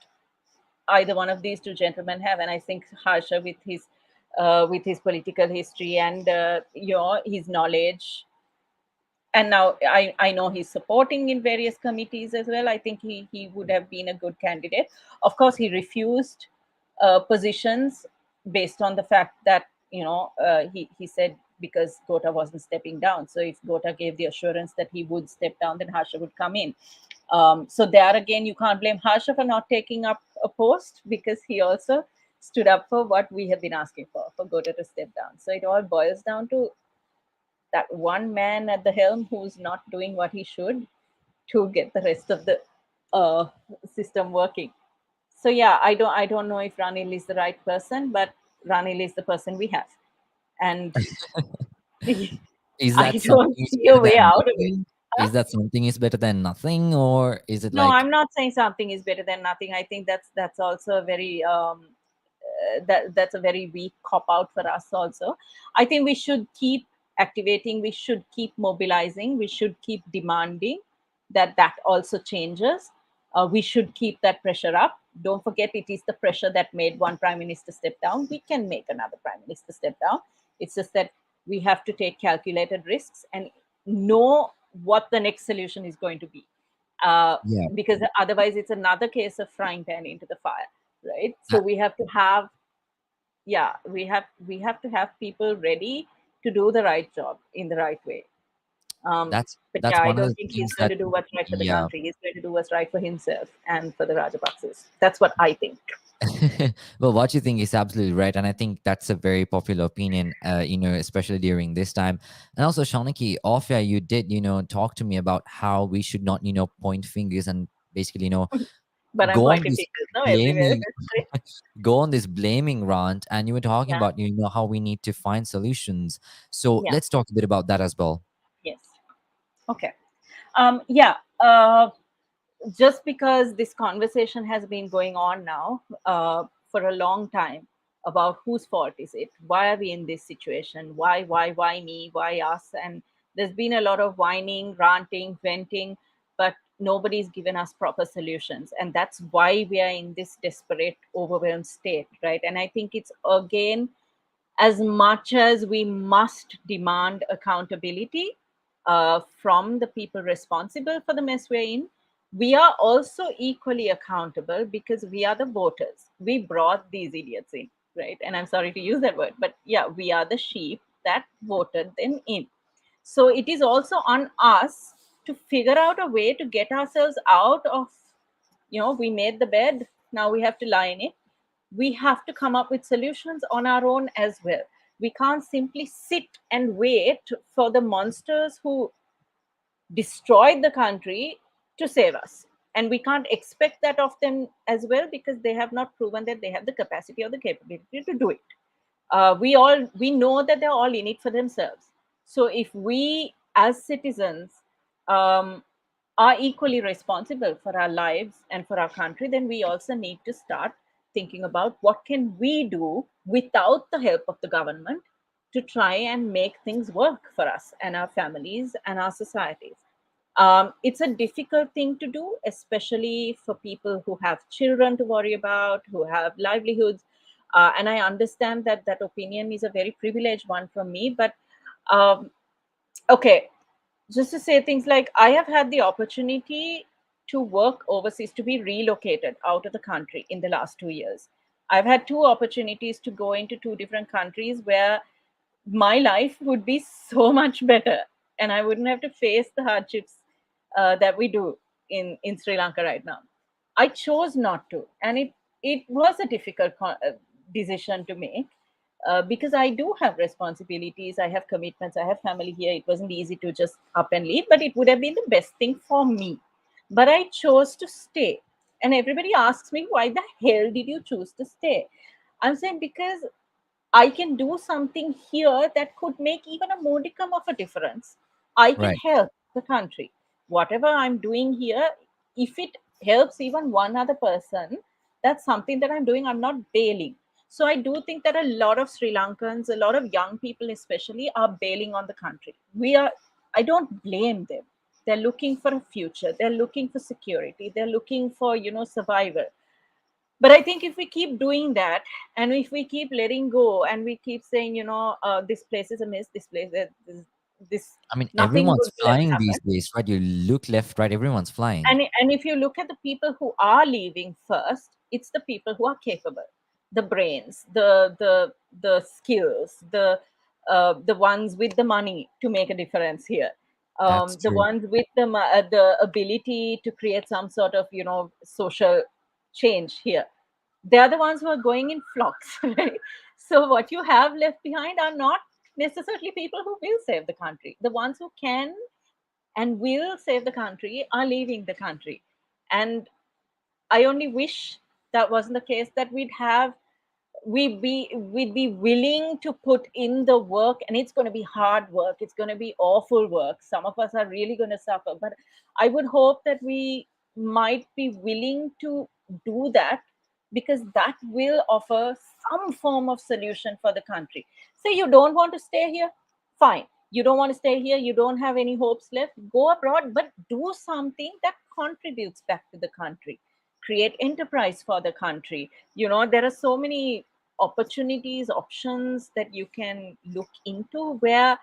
S2: either one of these two gentlemen have. And I think Harsha, with his political history and his knowledge, and now I know he's supporting in various committees as well. I think he would have been a good candidate. Of course, he refused positions based on the fact that he said because Gota wasn't stepping down. So if Gota gave the assurance that he would step down, then Harsha would come in. So there again, you can't blame Harsha for not taking up a post because he also stood up for what we have been asking for Gota to step down. So it all boils down to that one man at the helm who's not doing what he should to get the rest of the uh, system working. So yeah, I don't know if Ranil is the right person, but Ranil is the person we have, and
S1: Is
S2: I
S1: that
S2: don't
S1: something is
S2: see a
S1: better
S2: way
S1: than
S2: out of it.
S1: nothing?
S2: Huh?
S1: Is that something is better than nothing, or is it
S2: No,
S1: like
S2: I'm not saying something is better than nothing. I think that's also a very that's a very weak cop out for us also. I think we should keep activating, we should keep mobilizing, we should keep demanding that also changes. We should keep that pressure up. Don't forget, it is the pressure that made one prime minister step down. We can make another prime minister step down. It's just that we have to take calculated risks and know what the next solution is going to be. Uh,
S1: Yeah,
S2: because otherwise, it's another case of frying pan into the fire, right? So
S1: that,
S2: we have to have, yeah, we have to have people ready to do the right job in the right way. But
S1: that's
S2: yeah, I
S1: one of
S2: don't
S1: the
S2: think he's
S1: things
S2: going
S1: that,
S2: to do what's right for the
S1: yeah.
S2: country. He's going to do what's right for himself and for the Rajapaksas. That's what I think.
S1: Well, what you think is absolutely right, and I think that's a very popular opinion. Especially during this time, and also Shanukie, off air, you did talk to me about how we should not point fingers and basically
S2: But I'm
S1: go on
S2: pointing
S1: this
S2: fingers now everywhere.
S1: blaming go on this blaming rant, and you were talking
S2: Yeah,
S1: about how we need to find solutions. So
S2: yeah,
S1: let's talk a bit about that as well.
S2: yes. Okay. Yeah. Just because this conversation has been going on now for a long time about whose fault is it, why are we in this situation, why me, why us, and there's been a lot of whining, ranting, venting, but nobody's given us proper solutions, and that's why we are in this desperate, overwhelmed state, right? And I think it's again, as much as we must demand accountability from the people responsible for the mess we're in, we are also equally accountable because we are the voters. We brought these idiots in, right? And I'm sorry to use that word, but yeah, we are the sheep that voted them in. So it is also on us to figure out a way to get ourselves out of, we made the bed, now we have to lie in it. We have to come up with solutions on our own as well. We can't simply sit and wait for the monsters who destroyed the country to save us. And we can't expect that of them as well because they have not proven that they have the capacity or the capability to do it. We know that they're all in it for themselves. So if we as citizens um, are equally responsible for our lives and for our country, then we also need to start thinking about what can we do without the help of the government to try and make things work for us and our families and our societies. It's a difficult thing to do, especially for people who have children to worry about, who have livelihoods. And I understand that that opinion is a very privileged one from me. But um, okay, just to say things like I have had the opportunity to work overseas, to be relocated out of the country in the last 2 years. I've had two opportunities to go into two different countries where my life would be so much better and I wouldn't have to face the hardships that we do in Sri Lanka right now. I chose not to, and it was a difficult decision to make because I do have responsibilities, I have commitments, I have family here. It wasn't easy to just up and leave, but it would have been the best thing for me. But I chose to stay, and everybody asks me, why the hell did you choose to stay? I'm saying because I can do something here that could make even a modicum of a difference. I can
S1: Right.
S2: help the country. Whatever I'm doing here, if it helps even one other person, that's something that I'm doing. I'm not bailing. So I do think that a lot of Sri Lankans, a lot of young people especially, are bailing on the country. I don't blame them. They're looking for a future. They're looking for security. They're looking for, survival. But I think if we keep doing that, and if we keep letting go, and we keep saying, this place is a miss, this place, this
S1: I mean,
S2: nothing
S1: everyone's
S2: good will ever
S1: flying these
S2: happen.
S1: days, right? You look left, right, everyone's flying.
S2: And if you look at the people who are leaving first, it's the people who are capable, the brains, the skills, the ones with the money to make a difference here,
S1: That's
S2: the
S1: true.
S2: ones with the ability to create some sort of social change here. They are the ones who are going in flocks, right? So what you have left behind are not necessarily people who will save the country. The ones who can and will save the country are leaving the country. And I only wish that wasn't the case, that we'd be willing to put in the work. And it's going to be hard work, it's going to be awful work, some of us are really going to suffer, but I would hope that we might be willing to do that, because that will offer some form of solution for the country. Say you don't want to stay here, fine, You don't want to stay here, you don't have any hopes left, go abroad, but do something that contributes back to the country. Create enterprise for the country. There are so many opportunities, options that you can look into, where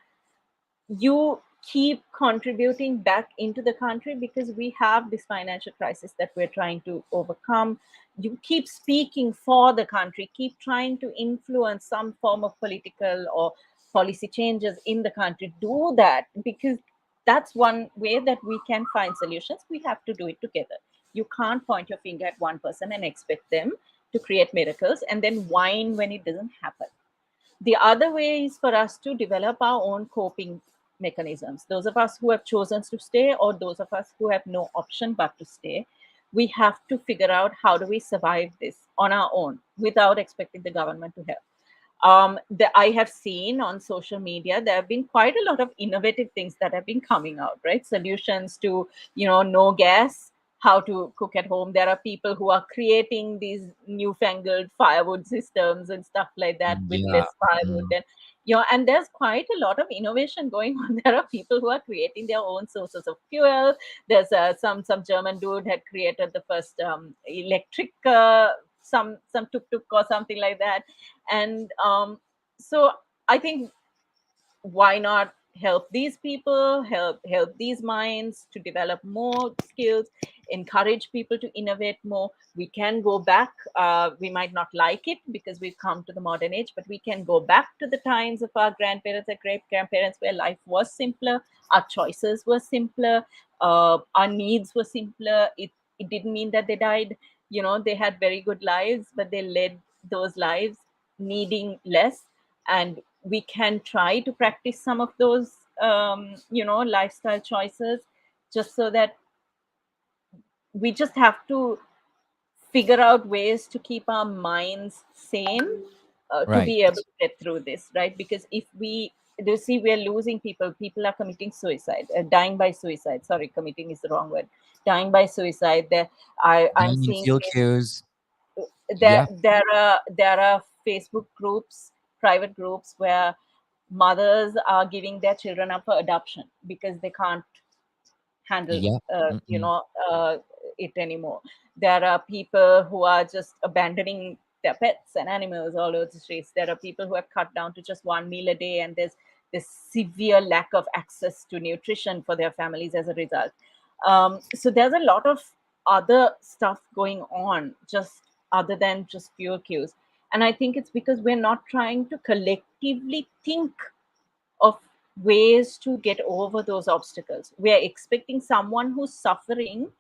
S2: you keep contributing back into the country, because we have this financial crisis that we're trying to overcome. You keep speaking for the country, keep trying to influence some form of political or policy changes in the country. Do that, because that's one way that we can find solutions. We have to do it together. You can't point your finger at one person and expect them to create miracles and then whine when it doesn't happen. The other way is for us to develop our own coping mechanisms. Those of us who have chosen to stay, or those of us who have no option but to stay, we have to figure out how do we survive this on our own without expecting the government to help. I have seen on social media, there have been quite a lot of innovative things that have been coming out, right? Solutions to, no gas, how to cook at home. There are people who are creating these newfangled firewood systems and stuff like that with
S1: Yeah.
S2: less firewood.
S1: Mm.
S2: And there's quite a lot of innovation going on. There are people who are creating their own sources of fuel. There's some German dude had created the first electric some tuk tuk or something like that. And so I think, why not help these people, help these minds to develop more skills, encourage people to innovate more. We can go back, we might not like it because we've come to the modern age, but we can go back to the times of our grandparents and great grandparents, where life was simpler, our choices were simpler, our needs were simpler. It didn't mean that they died. They had very good lives, but they led those lives needing less. And we can try to practice some of those lifestyle choices, just so that we just have to figure out ways to keep our minds sane, to
S1: Right.
S2: be able to get through this, right? Because if we do see, we're losing people. People are committing suicide, dying by suicide. Sorry, committing is the wrong word. Dying by suicide. I'm
S1: Dying in
S2: seeing
S1: field queues.
S2: there
S1: Yeah.
S2: there are Facebook groups, private groups, where mothers are giving their children up for adoption because they can't handle
S1: Yeah.
S2: uh, you
S1: Mm-mm.
S2: know uh, it anymore. There are people who are just abandoning their pets and animals all over the streets. There are people who have cut down to just one meal a day, and there's this severe lack of access to nutrition for their families as a result. So there's a lot of other stuff going on, just other than just fuel queues. And I think it's because we're not trying to collectively think of ways to get over those obstacles. We are expecting someone who's suffering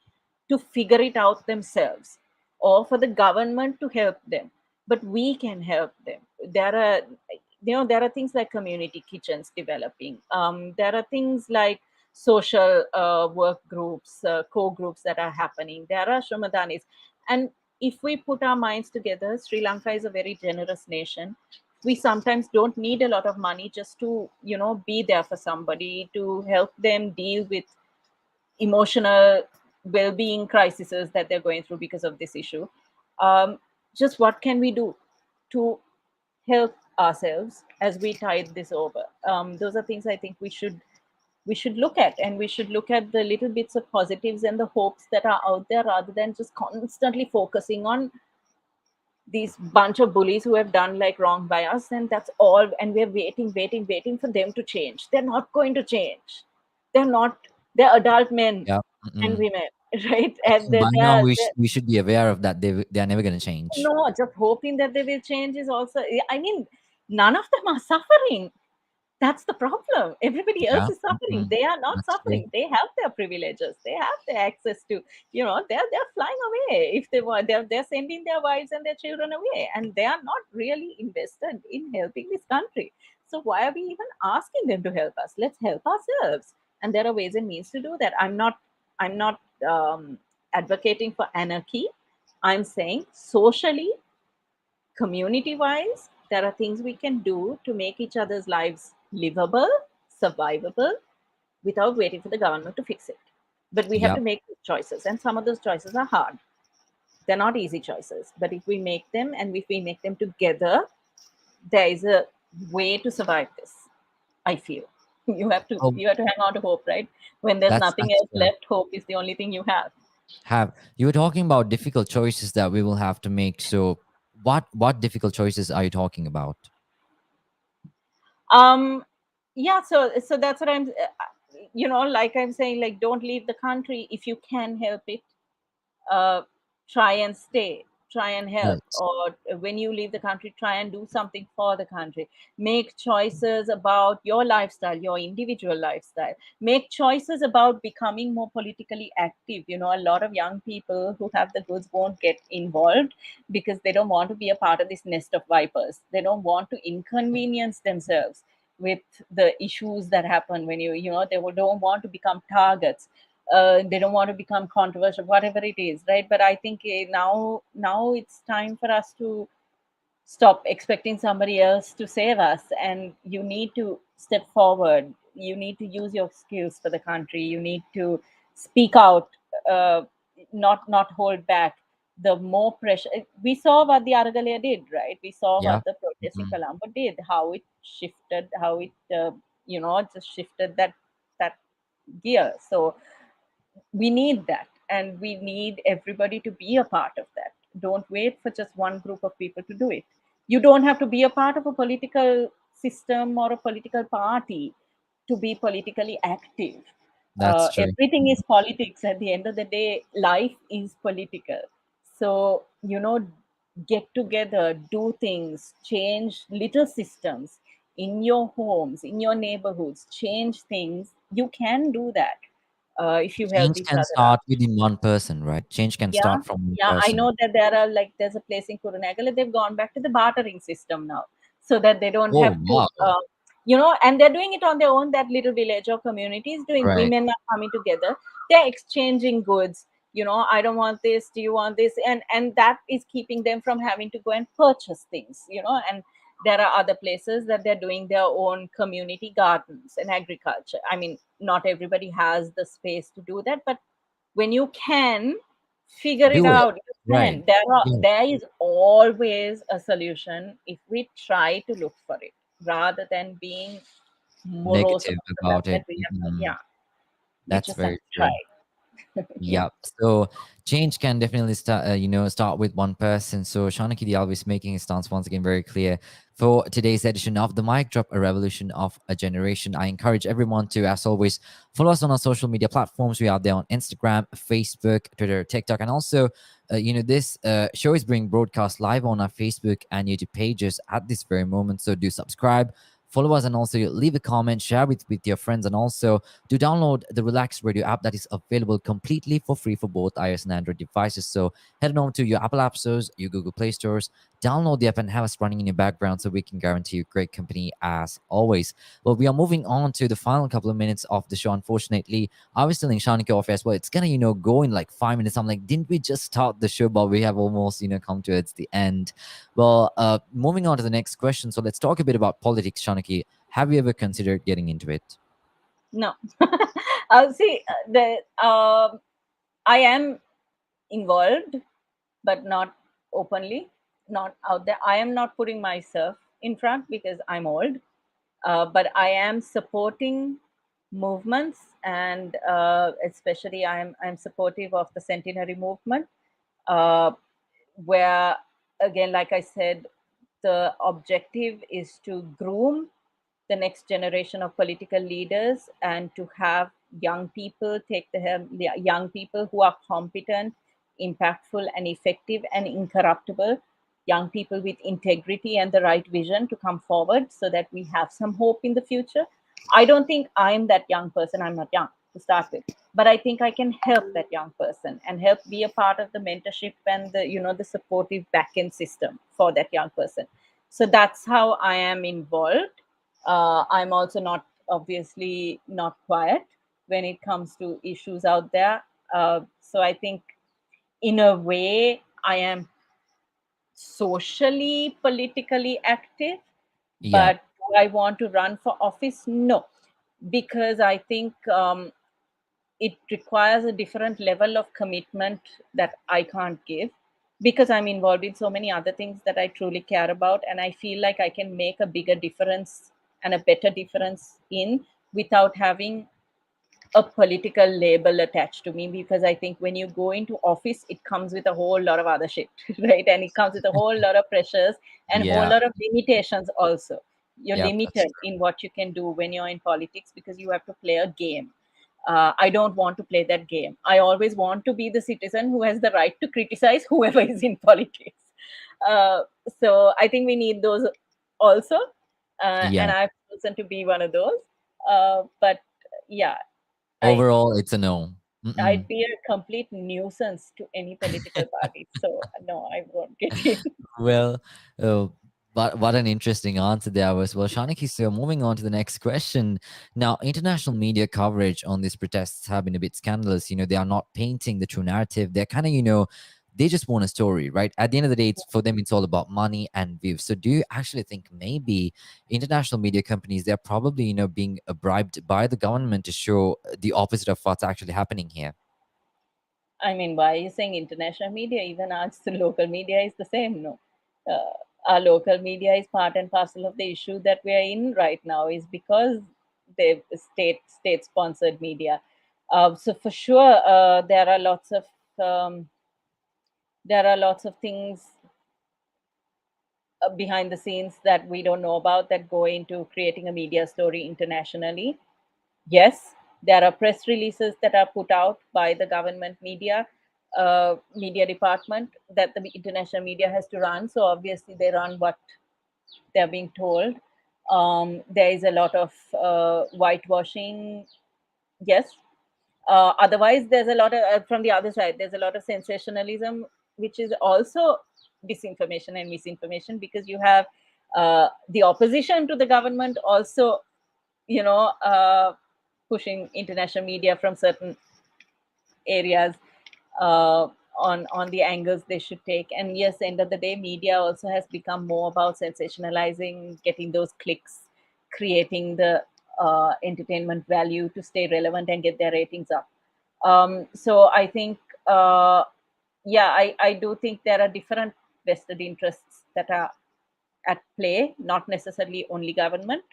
S2: to figure it out themselves, or for the government to help them. But we can help them. There are things like community kitchens developing. There are things like social work groups, co-groups that are happening. There are shamadanis. And if we put our minds together, Sri Lanka is a very generous nation. We sometimes don't need a lot of money just to be there for somebody, to help them deal with emotional well-being crises that they're going through because of this issue. um, just what can we do to help ourselves as we tide this over? Those are things I think we should look at, and we should look at the little bits of positives and the hopes that are out there, rather than just constantly focusing on these bunch of bullies who have done like wrong by us, and that's all. And we're waiting for them to change. They're not going to change. They're not. They're adult men
S1: Yeah.
S2: and
S1: Mm-mm.
S2: women, right?
S1: I
S2: And
S1: think by now we should be aware of that. They are never gonna change.
S2: no, just hoping that they will change is also. I mean, none of them are suffering. That's the problem. Everybody else
S1: Yeah.
S2: is suffering.
S1: Mm-mm.
S2: They are not
S1: That's true.
S2: suffering. They have their privileges. They have their access to, they're flying away if they want. They're sending their wives and their children away, and they are not really invested in helping this country. So why are we even asking them to help us? Let's help ourselves. And there are ways and means to do that. I'm not advocating for anarchy. I'm saying socially, community wise, there are things we can do to make each other's lives livable, survivable, without waiting for the government to fix it. But we have
S1: Yeah.
S2: to make choices, and some of those choices are hard. They're not easy choices. But if we make them, and if we make them together, there is a way to survive this, I feel.
S1: Oh,
S2: you have to hang on to hope, right? When there's nothing
S1: that's
S2: else
S1: true.
S2: left, hope is the only thing you have.
S1: Have you were talking about difficult choices that we will have to make. So, what difficult choices are you talking about?
S2: um yeah, so that's what like I'm saying, like, don't leave the country if you can help it. uh, Try and stay, try and help.
S1: Right.
S2: Or when you leave the country, try and do something for the country. Make choices about your lifestyle, your individual lifestyle. Make choices about becoming more politically active. A lot of young people who have the goods won't get involved because they don't want to be a part of this nest of vipers. They don't want to inconvenience themselves with the issues that happen when don't want to become targets. They don't want to become controversial, whatever it is, right? But I think now it's time for us to stop expecting somebody else to save us, and you need to step forward. You need to use your skills for the country. You need to speak out, uh, not hold back. The more pressure, we saw what the Aragalaya did, right? We saw
S1: Yeah.
S2: what the protest in
S1: Mhm.
S2: Colombo did, how it shifted, how it just shifted that gear. So we need that, and we need everybody to be a part of that. Don't wait for just one group of people to do it. You don't have to be a part of a political system or a political party to be politically active.
S1: That's true.
S2: Everything
S1: Mhm.
S2: is politics. At the end of the day, life is political. So get together, do things, change little systems in your homes, in your neighborhoods, change things. You can do that if you help
S1: Change
S2: each
S1: can
S2: other
S1: start
S2: out.
S1: within one person, right? Change can
S2: Yeah,
S1: start from one
S2: yeah, I
S1: person.
S2: know that there's a place in Kurunegala. They've gone back to the bartering system now, so that they don't
S1: Oh
S2: have to,
S1: wow!
S2: and they're doing it on their own. That little village or community is doing.
S1: Right.
S2: Women are coming together. They're exchanging goods. I don't want this. Do you want this? And that is keeping them from having to go and purchase things. And there are other places that they're doing their own community gardens and agriculture. I mean, not everybody has the space to do that, but when you can figure it
S1: Do it.
S2: out, you
S1: Right.
S2: can.
S1: Yeah.
S2: There is always a solution if we try to look for it, rather than being morose
S1: Negative
S2: about the fact
S1: about
S2: that
S1: it.
S2: we have to.
S1: Mhm.
S2: Yeah, we
S1: That's
S2: just have
S1: very
S2: to
S1: true.
S2: try. Yeah.
S1: Yeah. So change can definitely start, start with one person. So Shanukie De Alwis making his stance once again very clear for today's edition of the Mic Drop, a revolution of a generation. I encourage everyone to, as always, follow us on our social media platforms. We are there on Instagram, Facebook, Twitter, TikTok, and also, this show is being broadcast live on our Facebook and YouTube pages at this very moment. So do subscribe. Follow us and also leave a comment, share with your friends, and also to download the Relax Radio app that is available completely for free for both iOS and Android devices. So head on to your Apple App Stores, your Google Play Stores, download the app and have us running in your background so we can guarantee you great company as always. Well, we are moving on to the final couple of minutes of the show. Unfortunately, I was telling Shanika off as well, it's gonna, go in like 5 minutes. I'm like, didn't we just start the show? But we have almost, come to its the end. Well, moving on to the next question. So let's talk a bit about politics, Shaniki. Have you ever considered getting into it?
S2: No. See, the I am involved, but not openly, not out there. I am not putting myself in front because I'm old, but I am supporting movements, and especially I'm supportive of the centenary movement, uh, where, again, like I said, the objective is to groom the next generation of political leaders and to have young people take the helm, the young people who are competent, impactful, and effective and incorruptible, young people with integrity and the right vision to come forward so that we have some hope in the future. I don't think I'm that young person. I'm not young to start with, but I think I can help that young person and help be a part of the mentorship and the supportive back end system for that young person. So that's how I am involved. I'm also not, obviously, not quiet when it comes to issues out there. So I think, in a way, I am socially, politically active.
S1: Yeah.
S2: But do I want to run for office? No, because I think it requires a different level of commitment that I can't give, because I'm involved in so many other things that I truly care about. And I feel like I can make a bigger difference and a better difference in without having a political label attached to me, because I think when you go into office, it comes with a whole lot of other shit, right? And it comes with a whole lot of pressures and a whole
S1: Yeah.
S2: lot of limitations also. You're
S1: Yep. That's
S2: limited
S1: true.
S2: in what you can do when you're in politics because you have to play a game. I don't want to play that game. I always want to be the citizen who has the right to criticize whoever is in politics. Uh, so I think we need those also,
S1: Yeah.
S2: and I've chosen to be one of those. But yeah, I
S1: Overall, it's a no. Mm-mm.
S2: I'd be a complete nuisance to any political party. So no, I won't get in.
S1: Well, uh, but what an interesting answer there was. Well, Shaniki, so moving on to the next question. Now, international media coverage on these protests have been a bit scandalous. They are not painting the true narrative. They're kind of, they just want a story, right? At the end of the day, it's for them, it's all about money and views. So do you actually think maybe international media companies, they're probably, being bribed by the government to show the opposite of what's actually happening here?
S2: I mean, why are you saying international media? Even our local media is the same. No, our local media is part and parcel of the issue that we are in right now. Is because they state sponsored media. So for sure, um, there are lots of things behind the scenes that we don't know about that go into creating a media story internationally. Yes, there are press releases that are put out by the government media department that the international media has to run. So obviously they run what they're being told. There is a lot of whitewashing. Yes. Otherwise, there's a lot of from the other side. There's a lot of sensationalism, which is also disinformation and misinformation, because you have the opposition to the government also, you know, pushing international media from certain areas on the angles they should take. And yes, end of the day, media also has become more about sensationalizing, getting those clicks, creating the entertainment value to stay relevant and get their ratings up. So I think, yeah, I do think there are different vested interests that are at play, not necessarily only government.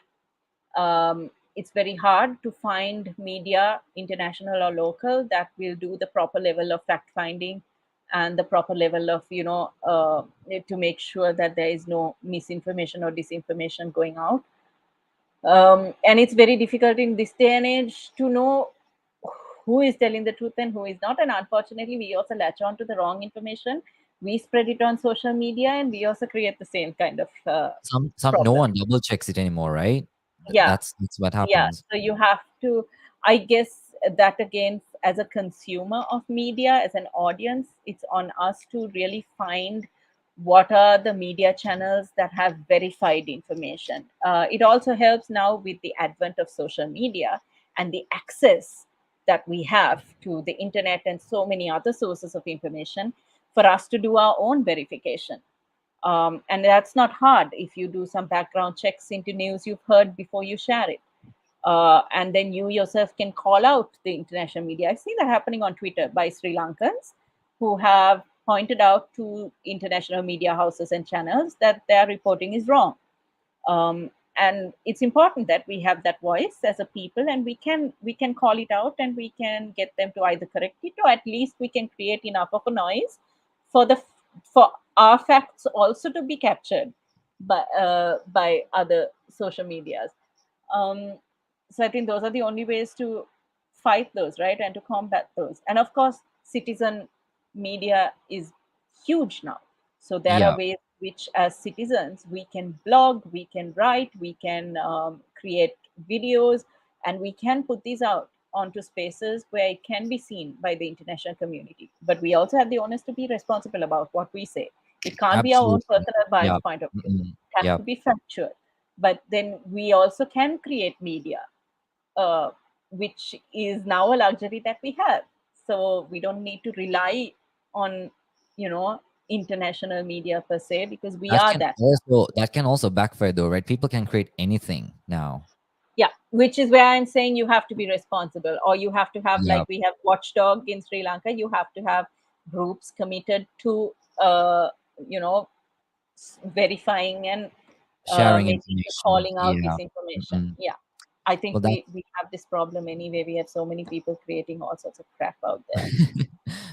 S2: It's very hard to find media, international or local, that will do the proper level of fact finding and the proper level of, to make sure that there is no misinformation or disinformation going out. And it's very difficult in this day and age to know who is telling the truth and who is not. And unfortunately, we also latch on to the wrong information. We spread it on social media, and we also create the same kind of
S1: Some no
S2: problem.
S1: one double checks it anymore, right?
S2: Yeah,
S1: That's what
S2: yeah.
S1: happens.
S2: So you have to, I guess, that again, as a consumer of media, as an audience, it's on us to really find what are the media channels that have verified information. It also helps now with the advent of social media and the access that we have to the internet and so many other sources of information, for us to do our own verification. And that's not hard if you do some background checks into news you've heard before you share it. And then you yourself can call out the international media. I've seen that happening on Twitter by Sri Lankans who have pointed out to international media houses and channels that their reporting is wrong. And it's important that we have that voice as a people, and we can call it out, and we can get them to either correct it, or at least we can create enough of a noise for the for our facts also to be captured by other social medias. um, so I think those are the only ways to fight those, right, and to combat those. And of course, citizen media is huge now. So there are
S1: Yeah.
S2: ways which, as citizens, we can blog, we can write, we can create videos, and we can put these out onto spaces where it can be seen by the international community. But we also have the onus to be responsible about what we say. It can't be our own
S1: Absolutely.
S2: personal
S1: Yeah.
S2: biased point of view.
S1: Mm-mm.
S2: It has
S1: Yeah.
S2: to be factual. But then we also can create media, uh, which is now a luxury that we have. So we don't need to rely on, you know, international media per se, because we
S1: That
S2: are
S1: can
S2: that.
S1: also backfire though, right? People can create anything now.
S2: Yeah, which is where I'm saying you have to be responsible, or you have to have,
S1: Yeah.
S2: like we have Watchdog in Sri Lanka, you have to have groups committed to, you know, verifying and
S1: Sharing
S2: making sure,
S1: information.
S2: calling out
S1: Yeah.
S2: disinformation.
S1: Mm-mm.
S2: Yeah. I think
S1: Well, that's
S2: we have this problem anyway. We have so many people creating all sorts of crap out there.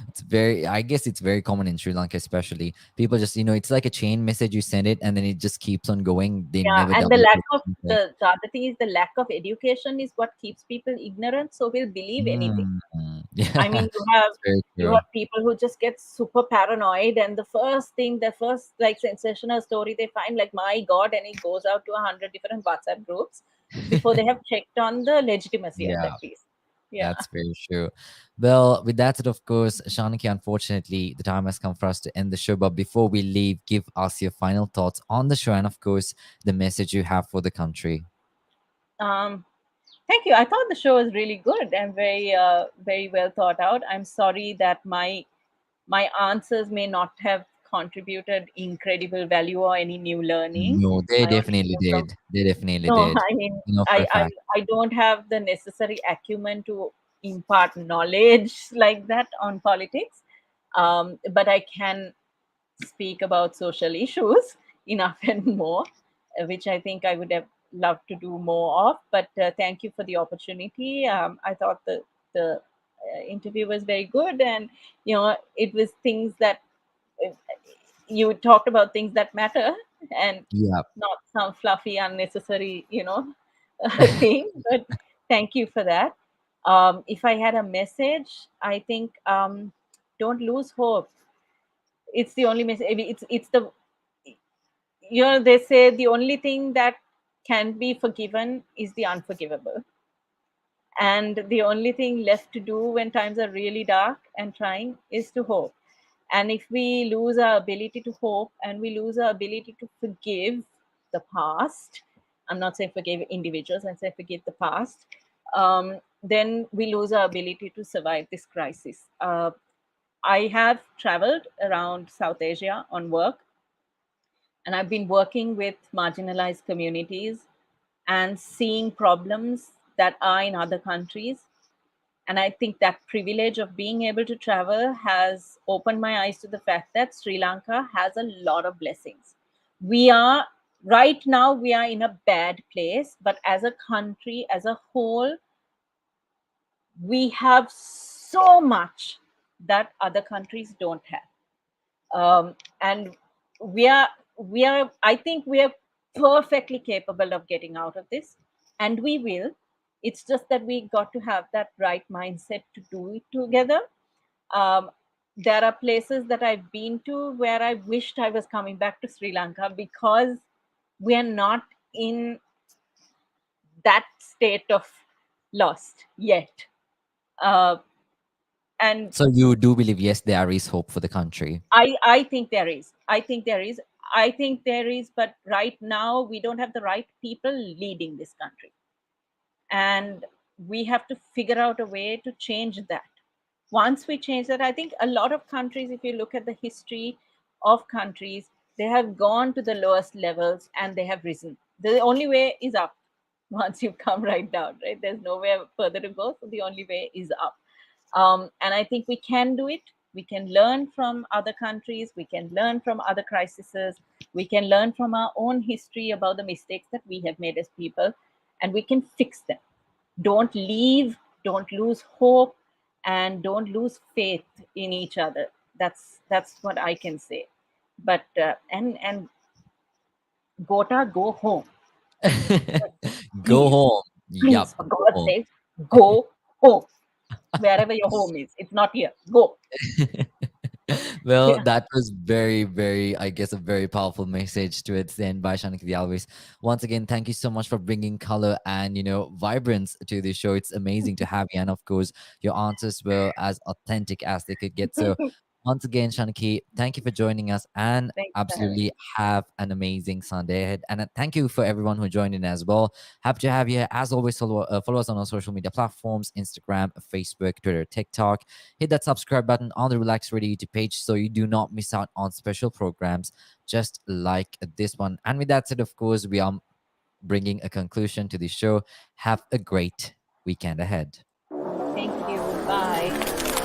S1: it's very, I guess it's very common in Sri Lanka, especially. People just, it's like a chain message. You send it and then it just keeps on going. They
S2: Yeah,
S1: never
S2: and the
S1: double
S2: lack
S1: check
S2: of
S1: anything.
S2: the other thing is the lack of education is what keeps people ignorant, so we'll believe anything.
S1: Mm,
S2: I
S1: yeah,
S2: mean,
S1: it's very
S2: you
S1: true.
S2: have people who just get super paranoid, and the first thing, the first like sensational story they find, like my God, and it goes out to 100 different WhatsApp groups before they have checked on the legitimacy of
S1: Yeah.
S2: that piece. Yeah.
S1: That's very true. Well, with that said, of course, Shanukie, unfortunately, the time has come for us to end the show. But before we leave, give us your final thoughts on the show and, of course, the message you have for the country.
S2: Um, Thank you. I thought the show was really good and very well thought out. I'm sorry that my answers may not have contributed incredible value or any new learning.
S1: No, they
S2: I only
S1: definitely
S2: came from
S1: did. They definitely
S2: no,
S1: did.
S2: I mean,
S1: For a fact.
S2: I don't have the necessary acumen to impart knowledge like that on politics, but I can speak about social issues enough and more, which I think I would have loved to do more of. But thank you for the opportunity. I thought the interview was very good, and it was things that uh, you talked about things that matter, and
S1: Yeah.
S2: not some fluffy, unnecessary, thing. But thank you for that. If I had a message, I think don't lose hope. It's the only message. It's the they say the only thing that can be forgiven is the unforgivable, and the only thing left to do when times are really dark and trying is to hope. And if we lose our ability to hope and we lose our ability to forgive the past, I'm not saying forgive individuals, I'm saying forgive the past, then we lose our ability to survive this crisis. I have traveled around South Asia on work, and I've been working with marginalized communities and seeing problems that are in other countries. And I think that privilege of being able to travel has opened my eyes to the fact that Sri Lanka has a lot of blessings. We are, right now, we are in a bad place, but as a country, as a whole, we have so much that other countries don't have. And we are I think we are perfectly capable of getting out of this, and we will. It's just that we got to have that right mindset to do it together. um, there are places that I've been to where I wished I was coming back to Sri Lanka, because we are not in that state of lost yet. uh, and
S1: So you do believe, yes, there is hope for the country.
S2: I think there is. I think there is, but right now we don't have the right people leading this country. And we have to figure out a way to change that. Once we change that, I think a lot of countries, if you look at the history of countries, they have gone to the lowest levels and they have risen. The only way is up. Once you come right down, right? There's nowhere further to go. So the only way is up. And I think we can do it. We can learn from other countries. We can learn from other crises. We can learn from our own history about the mistakes that we have made as people, and we can fix them. Don't leave, don't lose hope, and don't lose faith in each other. That's what I can say. But and Gota, go home.
S1: Go
S2: Please,
S1: home. Yup.
S2: please, for
S1: Go
S2: God's
S1: home.
S2: sake, go home. Wherever your home is. It's not here. Go.
S1: Well,
S2: Yeah.
S1: that was very, very, I guess, a very powerful message to its end by Shanukie De Alwis. Once again, thank you so much for bringing color and, vibrance to the show. It's amazing to have you. And of course, your answers were as authentic as they could get. So, once again, Shanukie, thank you for joining us and
S2: Thanks for having
S1: absolutely
S2: me.
S1: have an amazing Sunday ahead. And thank you for everyone who joined in as well. Happy to have you here. As always, follow us on our social media platforms: Instagram, Facebook, Twitter, TikTok. Hit that subscribe button on the Relax Radio YouTube page so you do not miss out on special programs just like this one. And with that said, of course, we are bringing a conclusion to the show. Have a great weekend ahead.
S2: Thank you. Bye.